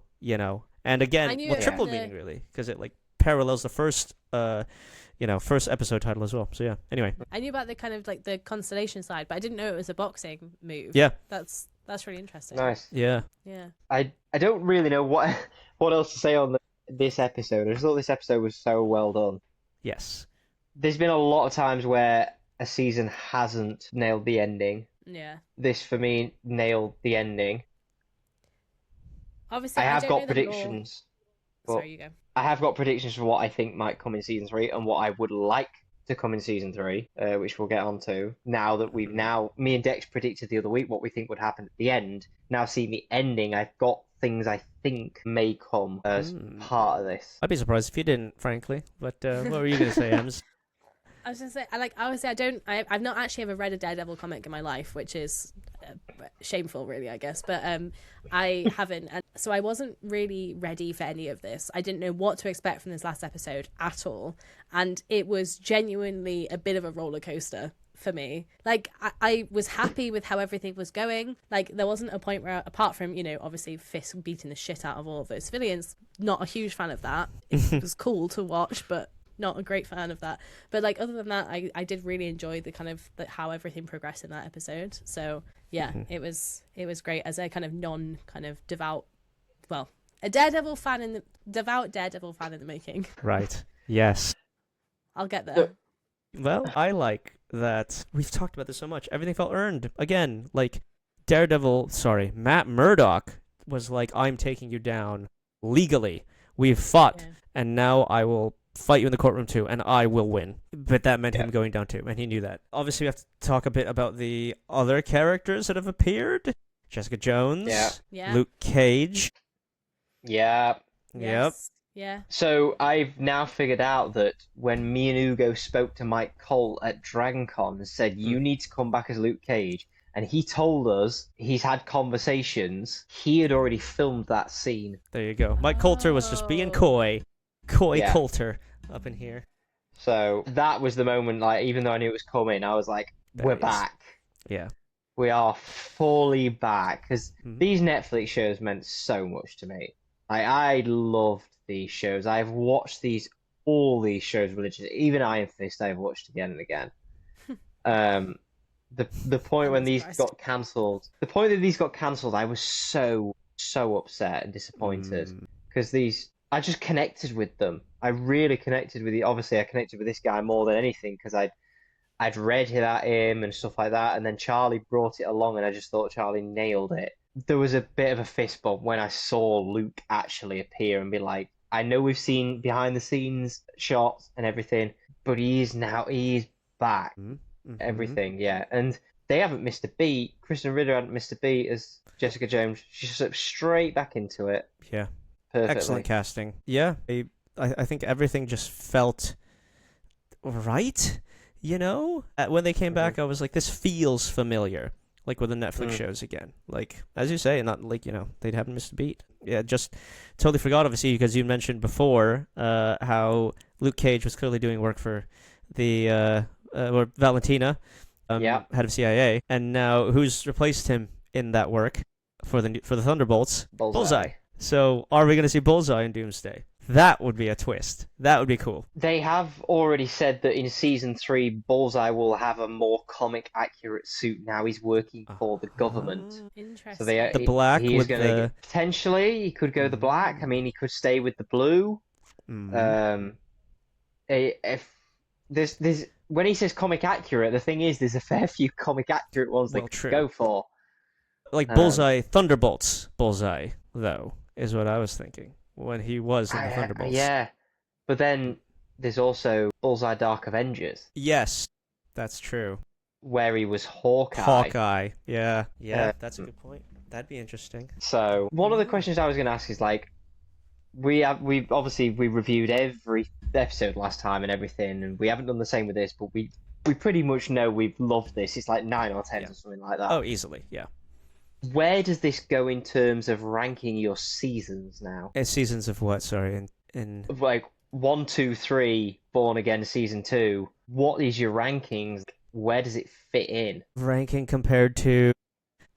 And again, triple meaning really, because it like parallels the first episode title as well. So yeah. Anyway, I knew about the kind of like the constellation side, but I didn't know it was a boxing move. Yeah. That's really interesting. nice. yeah. Yeah. I don't really know what else to say on this episode. I just thought this episode was so well done. Yes. There's been a lot of times where a season hasn't nailed the ending. Yeah. This, for me, nailed the ending. Obviously, I have don't got know the lore. predictions. but Sorry, you go. I have got predictions for what I think might come in season 3 and what I would like to come in season 3, which we'll get onto. Now that me and Dex predicted the other week what we think would happen at the end. Now seeing the ending, I've got things I think may come as part of this. I'd be surprised if you didn't, frankly. But what were you going to say, Ems? I was gonna say, I've not actually ever read a Daredevil comic in my life, which is shameful, really, I guess. But I haven't, and so I wasn't really ready for any of this. I didn't know what to expect from this last episode at all, and it was genuinely a bit of a roller coaster for me. Like I was happy with how everything was going. Like there wasn't a point where, apart from obviously Fisk beating the shit out of all of those civilians, not a huge fan of that. It was cool to watch, but not a great fan of that. But like other than that, I did really enjoy the kind of how everything progressed in that episode. So yeah, it was great as a kind of devout, well, a Daredevil fan in the devout Daredevil fan in the making. Right. Yes. I'll get there. Well, I like that we've talked about this so much. Everything felt earned. Again, like Matt Murdock was like, I'm taking you down legally. We've fought, and now I will fight you in the courtroom too, and I will win. But that meant him going down too, and he knew that. Obviously, we have to talk a bit about the other characters that have appeared. Jessica Jones, Yeah. Luke Cage. Yeah. Yep. Yeah. So I've now figured out that when me and Ugo spoke to Mike Cole at DragonCon and said, you need to come back as Luke Cage, and he told us he's had conversations, he had already filmed that scene. There you go. Mike Coulter was just being coy. Yeah. Coulter up in here. So that was the moment, like, even though I knew it was coming, I was like, we're back. Yeah. We are fully back. Because these Netflix shows meant so much to me. I loved these shows. I've watched all these shows religiously. Even Iron Fist I've watched again and again. The point when these got cancelled, I was so upset and disappointed. Because I just connected with them. I really connected with obviously I connected with this guy more than anything because I'd read about him and stuff like that, and then Charlie brought it along, and I just thought Charlie nailed it. There was a bit of a fist bump when I saw Luke actually appear and be like, I know we've seen behind the scenes shots and everything, but he's back. Everything, yeah. And they haven't missed a beat. Kristen Ritter hadn't missed a beat as Jessica Jones. She slipped straight back into it. Yeah. Perfectly. Excellent casting. Yeah. I think everything just felt right, When they came back, I was like, this feels familiar. Like with the Netflix shows again. Like, as you say, not like, they haven't missed a beat. Yeah, just totally forgot, obviously, because you mentioned before how Luke Cage was clearly doing work for the or Valentina, head of CIA, and now who's replaced him in that work for the Thunderbolts? Bullseye. So, are we going to see Bullseye in Doomsday? That would be a twist. That would be cool. They have already said that in season 3, Bullseye will have a more comic accurate suit. Now he's working for the government. Interesting. So The black he is with going the... to potentially he could go the black. I mean, he could stay with the blue. If there's when he says comic accurate, the thing is there's a fair few comic accurate ones they could go for. Like Bullseye, Thunderbolts Bullseye, though, is what I was thinking when he was in the Thunderbolts. Yeah, but then there's also Bullseye Dark Avengers. Yes, that's true. Where he was Hawkeye. Yeah, that's a good point. That'd be interesting. So one of the questions I was going to ask is like, we reviewed every episode last time and everything, and we haven't done the same with this, but we pretty much know we've loved this. It's like 9 or 10 or something like that. Oh, easily, yeah. Where does this go in terms of ranking your seasons now? Seasons of what? Sorry, in like 1, 2, 3, Born Again season 2. What is your rankings? Where does it fit in? Ranking compared to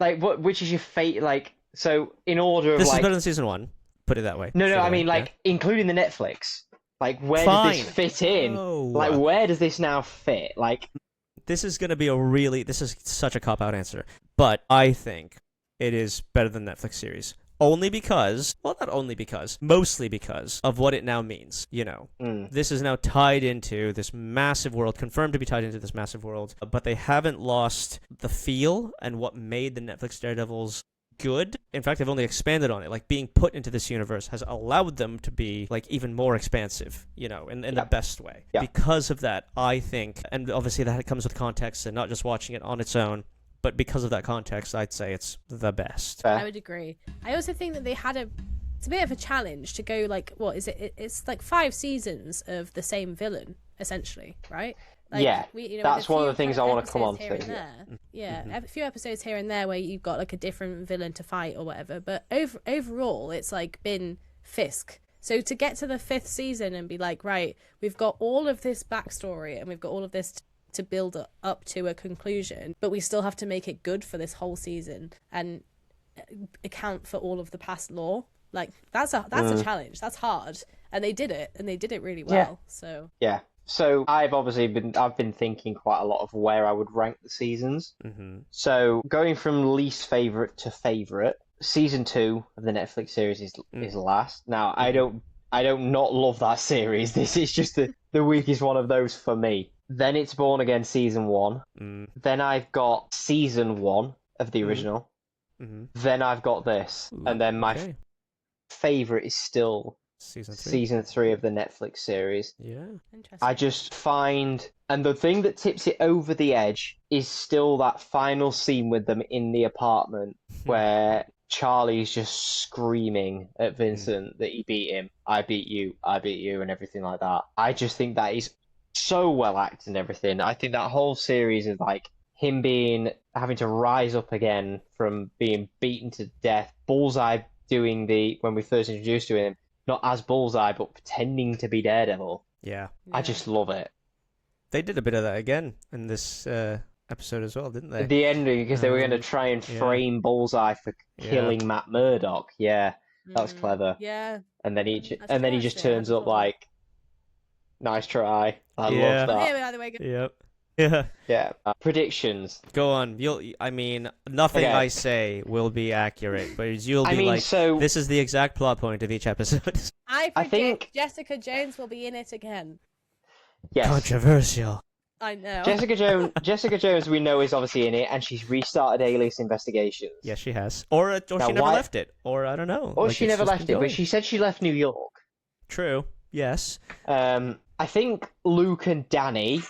like which is your fate? Like so in order of this like is better than season 1. Put it that way. No, I mean like including the Netflix. Like where does this fit in? Oh. Like where does this now fit? Like this is gonna be this is such a cop-out answer, but I think it is better than Netflix series. Only because, well, not only because, mostly because of what it now means, you know. This is now tied into this massive world, confirmed to be tied into this massive world, but they haven't lost the feel and what made the Netflix Daredevils good. In fact, they've only expanded on it. Like, being put into this universe has allowed them to be, like, even more expansive, you know, in the best way. Because of that, I think, and obviously that comes with context and not just watching it on its own, but because of that context, I'd say it's the best. I would agree. I also think that it's a bit of a challenge to go like, what is it? It's like 5 seasons of the same villain, essentially, right? Like, that's one of the things I want to come on to. A few episodes here and there where you've got like a different villain to fight or whatever, but overall, it's like been Fisk. So to get to the 5th season and be like, right, we've got all of this backstory and we've got all of this to build up to a conclusion, but we still have to make it good for this whole season and account for all of the past lore. Like that's a challenge. That's hard, and they did it really well. So I've been thinking quite a lot of where I would rank the seasons. So going from least favorite to favorite, season 2 of the Netflix series is last. Now I don't not love that series. This is just the weakest one of those for me. Then it's Born Again season 1. Then I've got season 1 of the original. Then I've got this. And then my favourite is still season 3 of the Netflix series. Yeah. Interesting. I just find... And the thing that tips it over the edge is still that final scene with them in the apartment where Charlie's just screaming at Vincent that he beat him. I beat you, and everything like that. I just think that is so well acted and everything. I think that whole series is like him having to rise up again from being beaten to death. Bullseye doing when we first introduced to him, not as Bullseye, but pretending to be Daredevil. Yeah. I just love it. They did a bit of that again in this episode as well, didn't they? The ending, because they were going to try and frame Bullseye for killing Matt Murdock. Yeah, that was clever. Yeah. And then he just turns up like, nice try. I love that. Yep. Yeah. Yeah. Predictions. Go on. Nothing I say will be accurate, but you'll be this is the exact plot point of each episode. I think Jessica Jones will be in it again. Yes. Controversial. I know. Jessica Jones, we know, is obviously in it, and she's restarted Alias Investigations. Yes, she has. Or she never left it. Or I don't know. Or she never left it, but she said she left New York. True. Yes. I think Luke and Danny.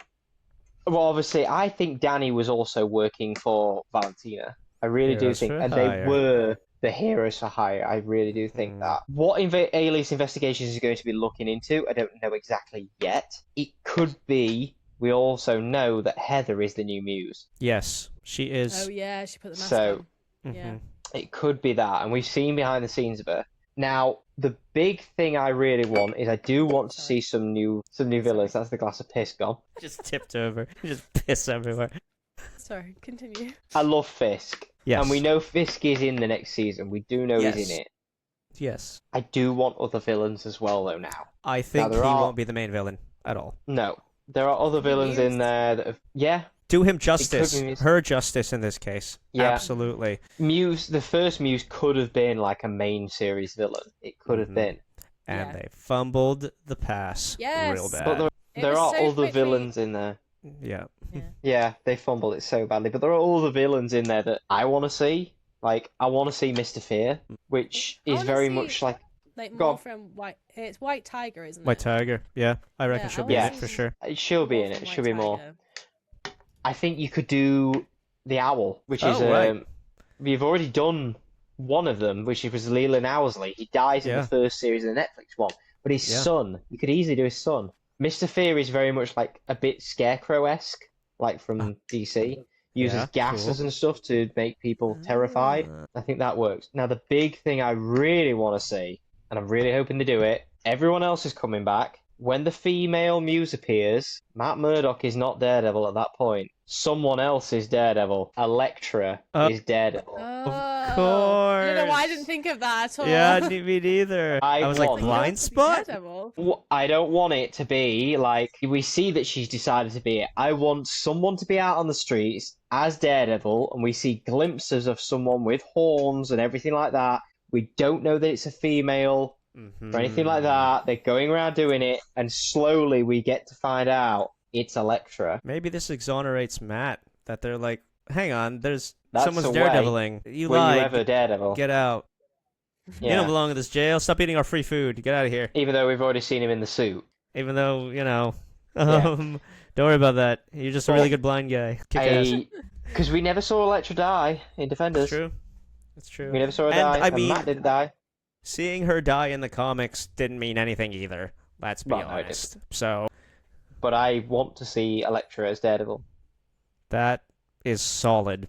Well, obviously, I think Danny was also working for Valentina. I really do think, and they were the heroes for hire. I really do think that. What Alias Investigations is going to be looking into, I don't know exactly yet. It could be. We also know that Heather is the new Muse. Yes, she is. Oh yeah, she put the mask on. Yeah. It could be that, and we've seen behind the scenes of her. Now, the big thing I really want is I do want to see some new villains. That's the glass of piss gone. Just tipped over. Just piss everywhere. Sorry, continue. I love Fisk. Yes. And we know Fisk is in the next season. We do know he's in it. Yes. I do want other villains as well, though. Now, I think he there are- won't be the main villain at all. no, there are other villains in there that have, yeah. Do him It justice. could be Muse. Her justice in this case. Yeah. Absolutely. Muse, the first Muse could have been like a main series villain. It could have Mhm. been. And Yeah. they fumbled the pass Yes. real bad. But there was are so other quickly- villains in there. Yeah. Yeah, they fumbled it so badly. But there are other villains in there that I want to see. Like, I want to see Mr. Fear, which I is wanna very see- much like... Like Go more on. from White. It's White Tiger, isn't White it? Tiger. Yeah. I reckon Yeah, she'll I be in wanna it for see- sure. She'll be More in it. from She'll White be more. Tiger. I think you could do the Owl, which is... Oh, right. We've already done one of them, which was Leland Owlsley. He dies in Yeah. the first series of the Netflix one. But his Yeah. son, you could easily do his son. Mr. Fear is very much like a bit Scarecrow-esque, like from DC. Uses Yeah, gases cool. and stuff to make people terrified. I think that works. Now, the big thing I really want to see, and I'm really hoping to do it, everyone else is coming back. When the female Muse appears, Matt Murdock is not Daredevil at that point. Someone else is Daredevil. Elektra is Daredevil. Oh, course. I don't know why I didn't think of that at all. Yeah, me neither. I was like, want- blind spot? I don't want it to be like we see that she's decided to be it. I want someone to be out on the streets as Daredevil, and we see glimpses of someone with horns and everything like that. We don't know that it's a female or anything like that. They're going around doing it, and slowly we get to find out it's Elektra. Maybe this exonerates Matt. That they're like, hang on, That's someone's a way. daredeviling. You Were lied. you ever Daredevil? Get out. You Yeah. don't belong in this jail. Stop eating our free food. Get out of here. Even though we've already seen him in the suit. Even though, Yeah. don't worry about that. You're just a really Well, good blind guy. Kick ass. Because we never saw Elektra die in Defenders. It's true. It's true. We never saw her And, die, I and mean, Matt didn't die. Seeing her die in the comics didn't mean anything either. Let's be Well, no, it honest. So But I want to see Elektra as Daredevil. that is solid.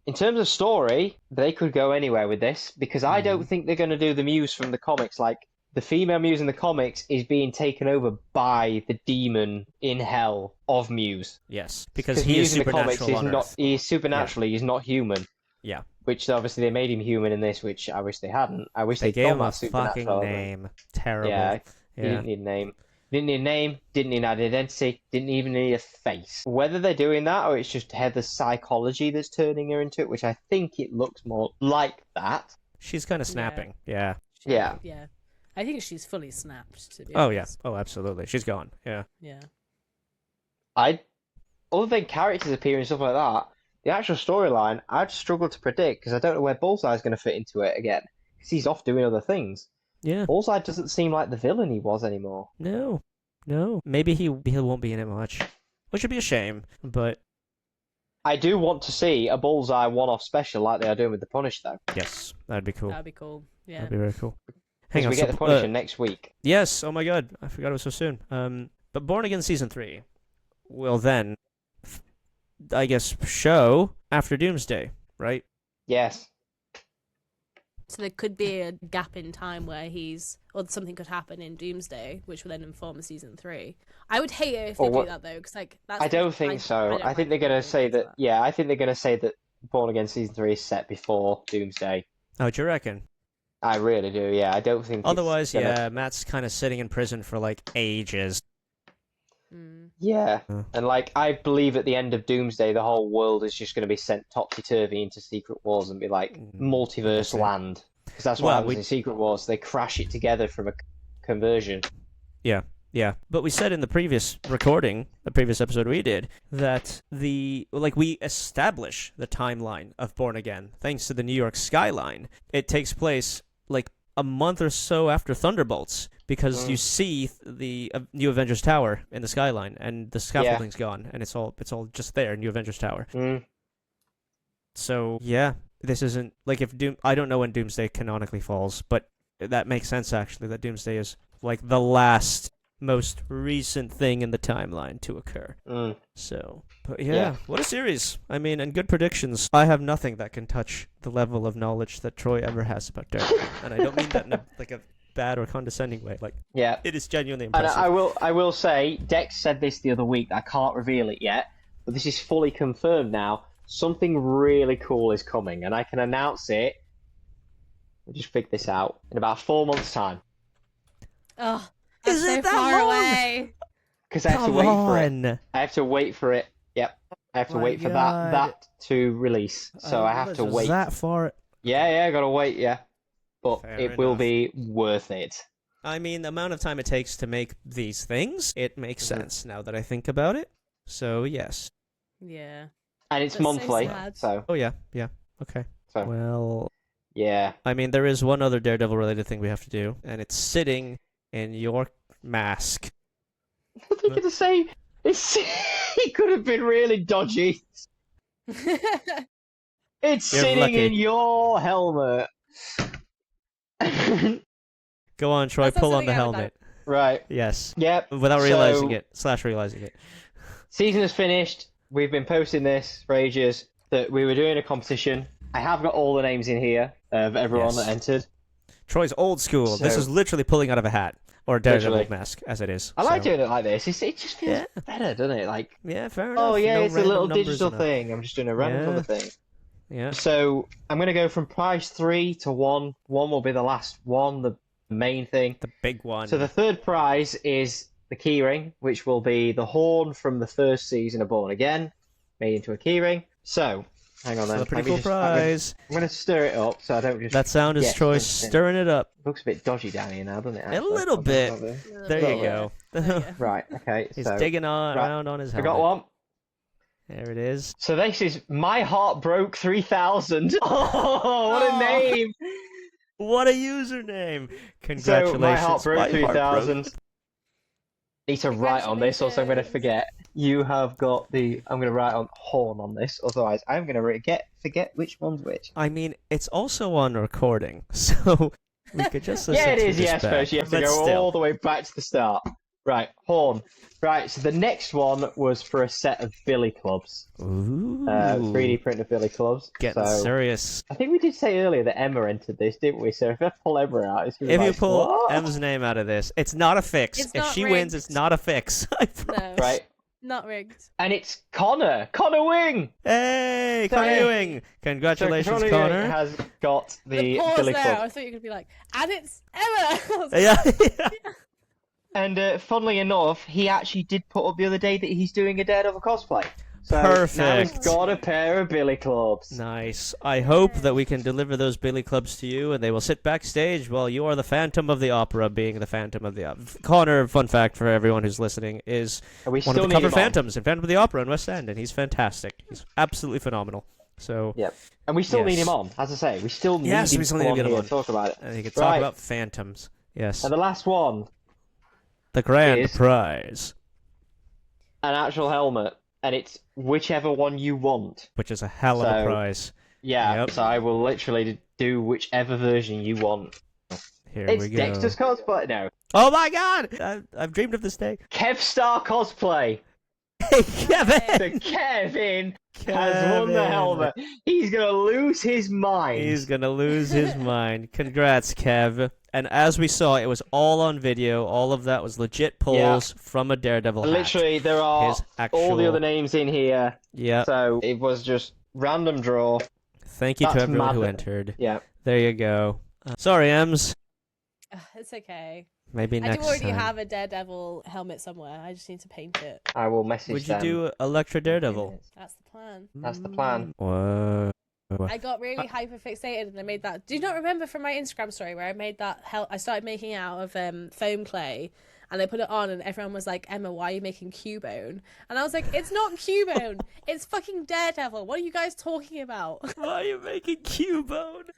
In terms of story, they could go anywhere with this because I don't think they're going to do the Muse from the comics. Like, the female Muse in the comics is being taken over by the demon in hell of Muse. Yes, because he Muse is in the comics supernatural is on not. Earth. He is supernaturally. He's not human. Yeah. Which obviously they made him human in this, which I wish they hadn't. I wish They they'd gave done him a that supernatural fucking element. name. Terrible. Yeah, he didn't need a name. Didn't need a name, didn't need an identity, didn't even need a face. Whether they're doing that or it's just Heather's psychology that's turning her into it, which I think it looks more like that. She's kind of snapping. Yeah. Yeah. Yeah. I think she's fully snapped, to be Oh, yeah. honest. Oh, absolutely. She's gone. Yeah. Yeah. Other than characters appearing and stuff like that, the actual storyline, I'd struggle to predict because I don't know where Bullseye's going to fit into it again. Because he's off doing other things. Yeah. Bullseye doesn't seem like the villain he was anymore. No. Maybe he won't be in it much, which would be a shame. But I do want to see a Bullseye one-off special like they are doing with the Punish, though. yes, that'd be cool. That'd be cool. Yeah. That'd be very cool. Because we get the Punisher next week. Yes. Oh my God, I forgot it was so soon. But Born Again season 3 will then, I guess, show after Doomsday, right? Yes. So there could be a gap in time where or something could happen in Doomsday, which will then inform season 3. I would hate it if they do that though, because like that's. I don't think so. I think they're going to say that. Yeah, I think they're going to say that Born Again season 3 is set before Doomsday. Oh, do you reckon? I really do. Yeah, I don't think. Otherwise, it's gonna... yeah, Matt's kind of sitting in prison for like ages. Yeah, Huh. and like I believe at the end of Doomsday, the whole world is just going to be sent topsy turvy into Secret Wars and be like multiverse Okay. land, because that's what happens in Secret Wars. They crash it together from a conversion. Yeah, but we said in the previous recording, the previous episode we did, that we establish the timeline of Born Again thanks to the New York skyline. It takes place like a month or so after Thunderbolts, because you see the New Avengers Tower in the skyline, and the scaffolding's gone, and it's all just there, New Avengers Tower. So yeah, this isn't like if I don't know when Doomsday canonically falls, but that makes sense actually. That Doomsday is like the last, most recent thing in the timeline to occur. So, but yeah, what a series. I mean, and good predictions. I have nothing that can touch the level of knowledge that Troy ever has about Daredevil, and I don't mean that in a bad or condescending way. Like, yeah, it is genuinely and impressive. I will say, Dex said this the other week. I can't reveal it yet, but this is fully confirmed now. Something really cool is coming, and I can announce it We'll just figure this out in about 4 months' time. Oh, Is that's it so that far long? away. Because I have to Come wait for it. on. I have to wait for it. Yep. I have to My wait for God. that to release. So I have to wait. That far. Yeah, I gotta wait, yeah. But Fair it will enough. be worth it. I mean, the amount of time it takes to make these things, it makes Mhm. sense now that I think about it. So, yes. Yeah. And it's That's so monthly, sad. so Oh, yeah. Okay. So. Well, yeah. I mean, there is one other Daredevil-related thing we have to do, and it's sitting in your mask. I was thinking to say it could have been really dodgy. It's You're sitting lucky. in your helmet. Go on, Troy, That's not pull on something the I would helmet. Right. Yes. Yep. Without realizing So, it, / realizing it. season is finished. We've been posting this for ages. That we were doing a competition. I have got all the names in here of everyone Yes. that entered. Troy's old school. This So- is literally pulling out of a hat. Or a Daredevil Literally. mask, as it is. I like so. doing it like this. It just feels Yeah. better, doesn't it? Like, Yeah, fair enough. oh yeah, No it's a random little numbers digital and thing. I'm just doing a random Yeah. number thing. Yeah. So I'm going to go from prize 3 to 1. 1 will be the last one, the main thing. The big one. So the third prize is the keyring, which will be the horn from the first season of Born Again, made into a keyring. So, hang on then. a pretty Let me cool just- prize. I'm going to stir it up so I don't just... That sound is Yes, Troy something. stirring it up. Looks a bit dodgy down here now, doesn't it? A actually? little bit. There you Yeah. go. Right, okay. He's so, digging right, around on his I helmet. got one. There it is. So this is My Heart Broke 3000. Oh, what a Aw. name! What a username! So Congratulations. My Heart Broke My Heart 3000. Need to write on this, or else I'm going to forget. You have got the. I'm going to write on horn on this, otherwise I'm going to forget which one's which. I mean, it's also on recording, so we could just listen Yeah, it to is. this Yes, back. first you have to But go still. all the way back to the start. Right, horn. Right, so the next one was for a set of billy clubs. Ooh. 3D printed billy clubs. Getting so, serious. I think we did say earlier that Emma entered this, didn't we? So if I pull Emma out, it's going to If be you like, pull what? M's name out of this, it's not a fix. It's If not she rigged. wins, it's not a fix. I promise. No, Right, not rigged. and it's Connor Wing. Hey, So- Connor Ewing! Congratulations, so Connor. has got The the pause billy there. club. I thought you were gonna be like, and it's Emma. I was like, Yeah. And funnily enough, he actually did put up the other day that he's doing a Daredevil cosplay. So now he's Perfect. got a pair of billy clubs. Nice. I hope that we can deliver those billy clubs to you, and they will sit backstage while you are the Phantom of the Opera, being the Phantom of the Opera. Connor, fun fact for everyone who's listening, is And we one still of the need cover him on. Phantoms in Phantom of the Opera in West End, and he's fantastic. He's absolutely phenomenal. So, Yep. And we still need Yes. him on, as I say. We still need Yes, him we still to need to come get on him here on. to talk about it. and he can talk Right. about Phantoms. Yes. And the last one, The grand is- prize, an actual helmet. And it's whichever one you want. which is a hell of a So- prize. Yeah, Yep. so I will literally do whichever version you want. Here It's we go. Dexter's cosplay. No. Oh my god! I've dreamed of this day. Kevstar cosplay. Hey, Kevin! So Kevin has won the helmet. He's going to lose his mind. He's gonna lose his mind. Congrats, Kev. And as we saw, it was all on video. All of that was legit pulls from a Daredevil hat. Literally, there are His all the actual- other names in here. Yeah. So it was just random draw. Thank you to That's everyone who mad. entered. Yeah. There you go. Sorry, Ems. it's okay. Maybe I next do already time. have a Daredevil helmet somewhere. I just need to paint it. I will message Would you them. do Electra Daredevil? That's the plan. That's the plan. Whoa. I got really hyper fixated and I made that. Do you not remember from my Instagram story where I made that? I started making it out of foam clay, and I put it on, and everyone was like, "Emma, why are you making Cubone?" And I was like, "It's not Cubone. It's fucking Daredevil. What are you guys talking about?" Why are you making Cubone?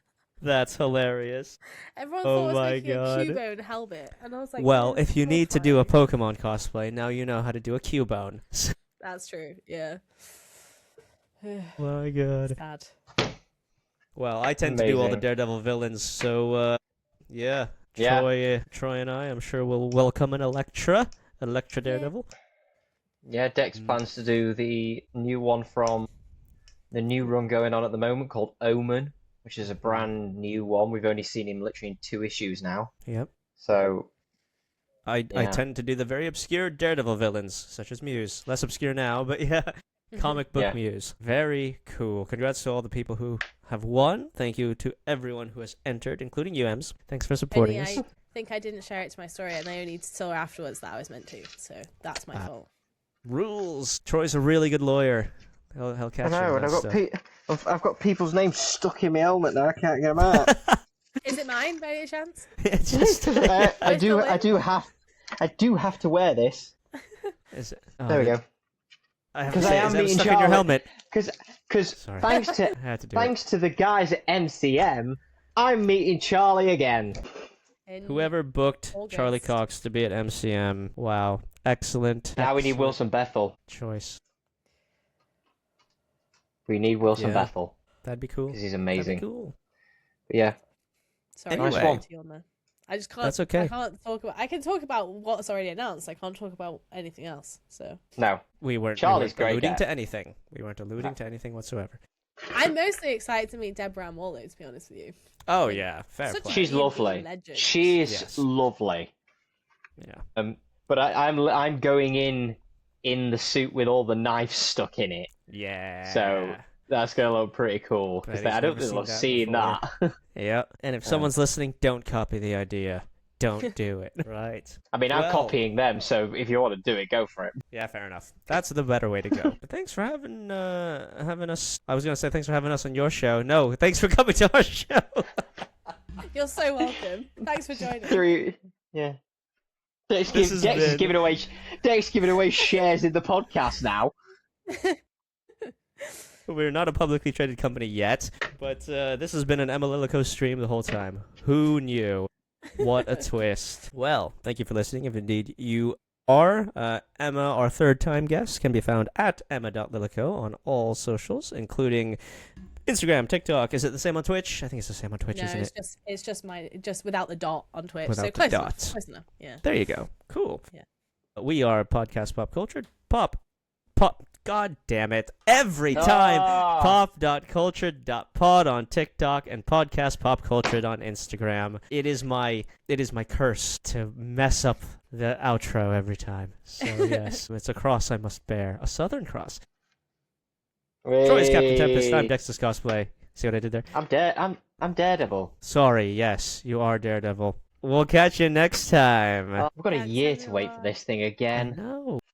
That's hilarious. Everyone Oh thought I was my making God. a Cubone helmet, and I was like, Well, "This if you is need to do a fine." Pokemon cosplay, now you know how to do a Cubone. That's true. Yeah. My god. Sad. Well, I tend to do all the Amazing. Daredevil villains, so yeah. Yeah. Troy and I, I'm sure will welcome an Electra Daredevil. Yeah, Dex plans to do the new one from the new run going on at the moment called Omen, which is a brand new one. We've only seen him literally in 2 issues now. Yep. So, I Yeah. tend to do the very obscure Daredevil villains, such as Muse. Less obscure now, but yeah. Comic Book Yeah. Muse. Very cool. Congrats to all the people who have won. Thank you to everyone who has entered, including you, Ems. Thanks for supporting Only us. I think I didn't share it to my story, and I only saw afterwards that I was meant to. So that's my fault. Rules. Troy's a really good lawyer. He'll catch I know, you and on that stuff. I've got people's names stuck in my helmet now. I can't get them out. Is it mine by any chance? It's just, I do have to wear this. is it, oh, There we go. I have to 'Cause I say, am is that meeting stuck in your Charlie. helmet? Because Sorry. thanks to I had to do thanks to the guys at MCM, I'm meeting Charlie again. it. Whoever booked Charlie August. Cox to be at MCM, wow, excellent. Now we need excellent Wilson Bethel. choice. We need Wilson Yeah. Bethel That'd be cool. because he's That'd amazing. be cool. But yeah, Sorry, Nice I one. put you on there. I just can't. That's okay. I can't talk about. I can talk about what's already announced. I can't talk about anything else. So no. We weren't Charlie's great alluding guy. to anything. We weren't alluding to anything whatsoever. I'm mostly excited to meet Deborah Ann Warlow, to be honest with you. Oh yeah, fair Such play. She's D&D lovely. legend. She's Yes. lovely. Yeah. But I'm going in the suit with all the knives stuck in it. Yeah. So that's gonna look pretty cool. Because Bet he's I don't never think they'll seen see that that. Yeah. And if someone's listening, don't copy the idea. Don't do it. Right. I mean, I'm Well- copying them, so if you want to do it, go for it. Yeah, fair enough. That's the better way to go. But thanks for having us. I was gonna say thanks for having us on your show. No, thanks for coming to our show. You're so welcome. Thanks for joining. Yeah. Dex This is has been- giving away shares in the podcast now. We're not a publicly traded company yet, but this has been an Emma Lilico stream the whole time. Who knew? What a twist. Well, thank you for listening. If indeed you are, Emma, our third-time guest, can be found at emma.lilico on all socials, including Instagram, TikTok. Is it the same on Twitch? I think it's the same on Twitch, No, isn't it? it's just without the dot on Twitch. Without so the close dot. enough. Close enough. Yeah. There you go. Cool. Yeah. We are Podcast Pop Culture. Pop. God damn it. Every time. Ah. Pop.culture.pod on TikTok and Podcast Pop Culture on Instagram. It is my curse to mess up the outro every time. So yes, it's a cross I must bear. A southern cross. Troy is Captain Tempest. I'm Dexter's Cosplay. See what I did there? I'm Daredevil. Sorry, yes, you are Daredevil. We'll catch you next time. I've got a Thanks, year to wait for everyone. this thing I again. know.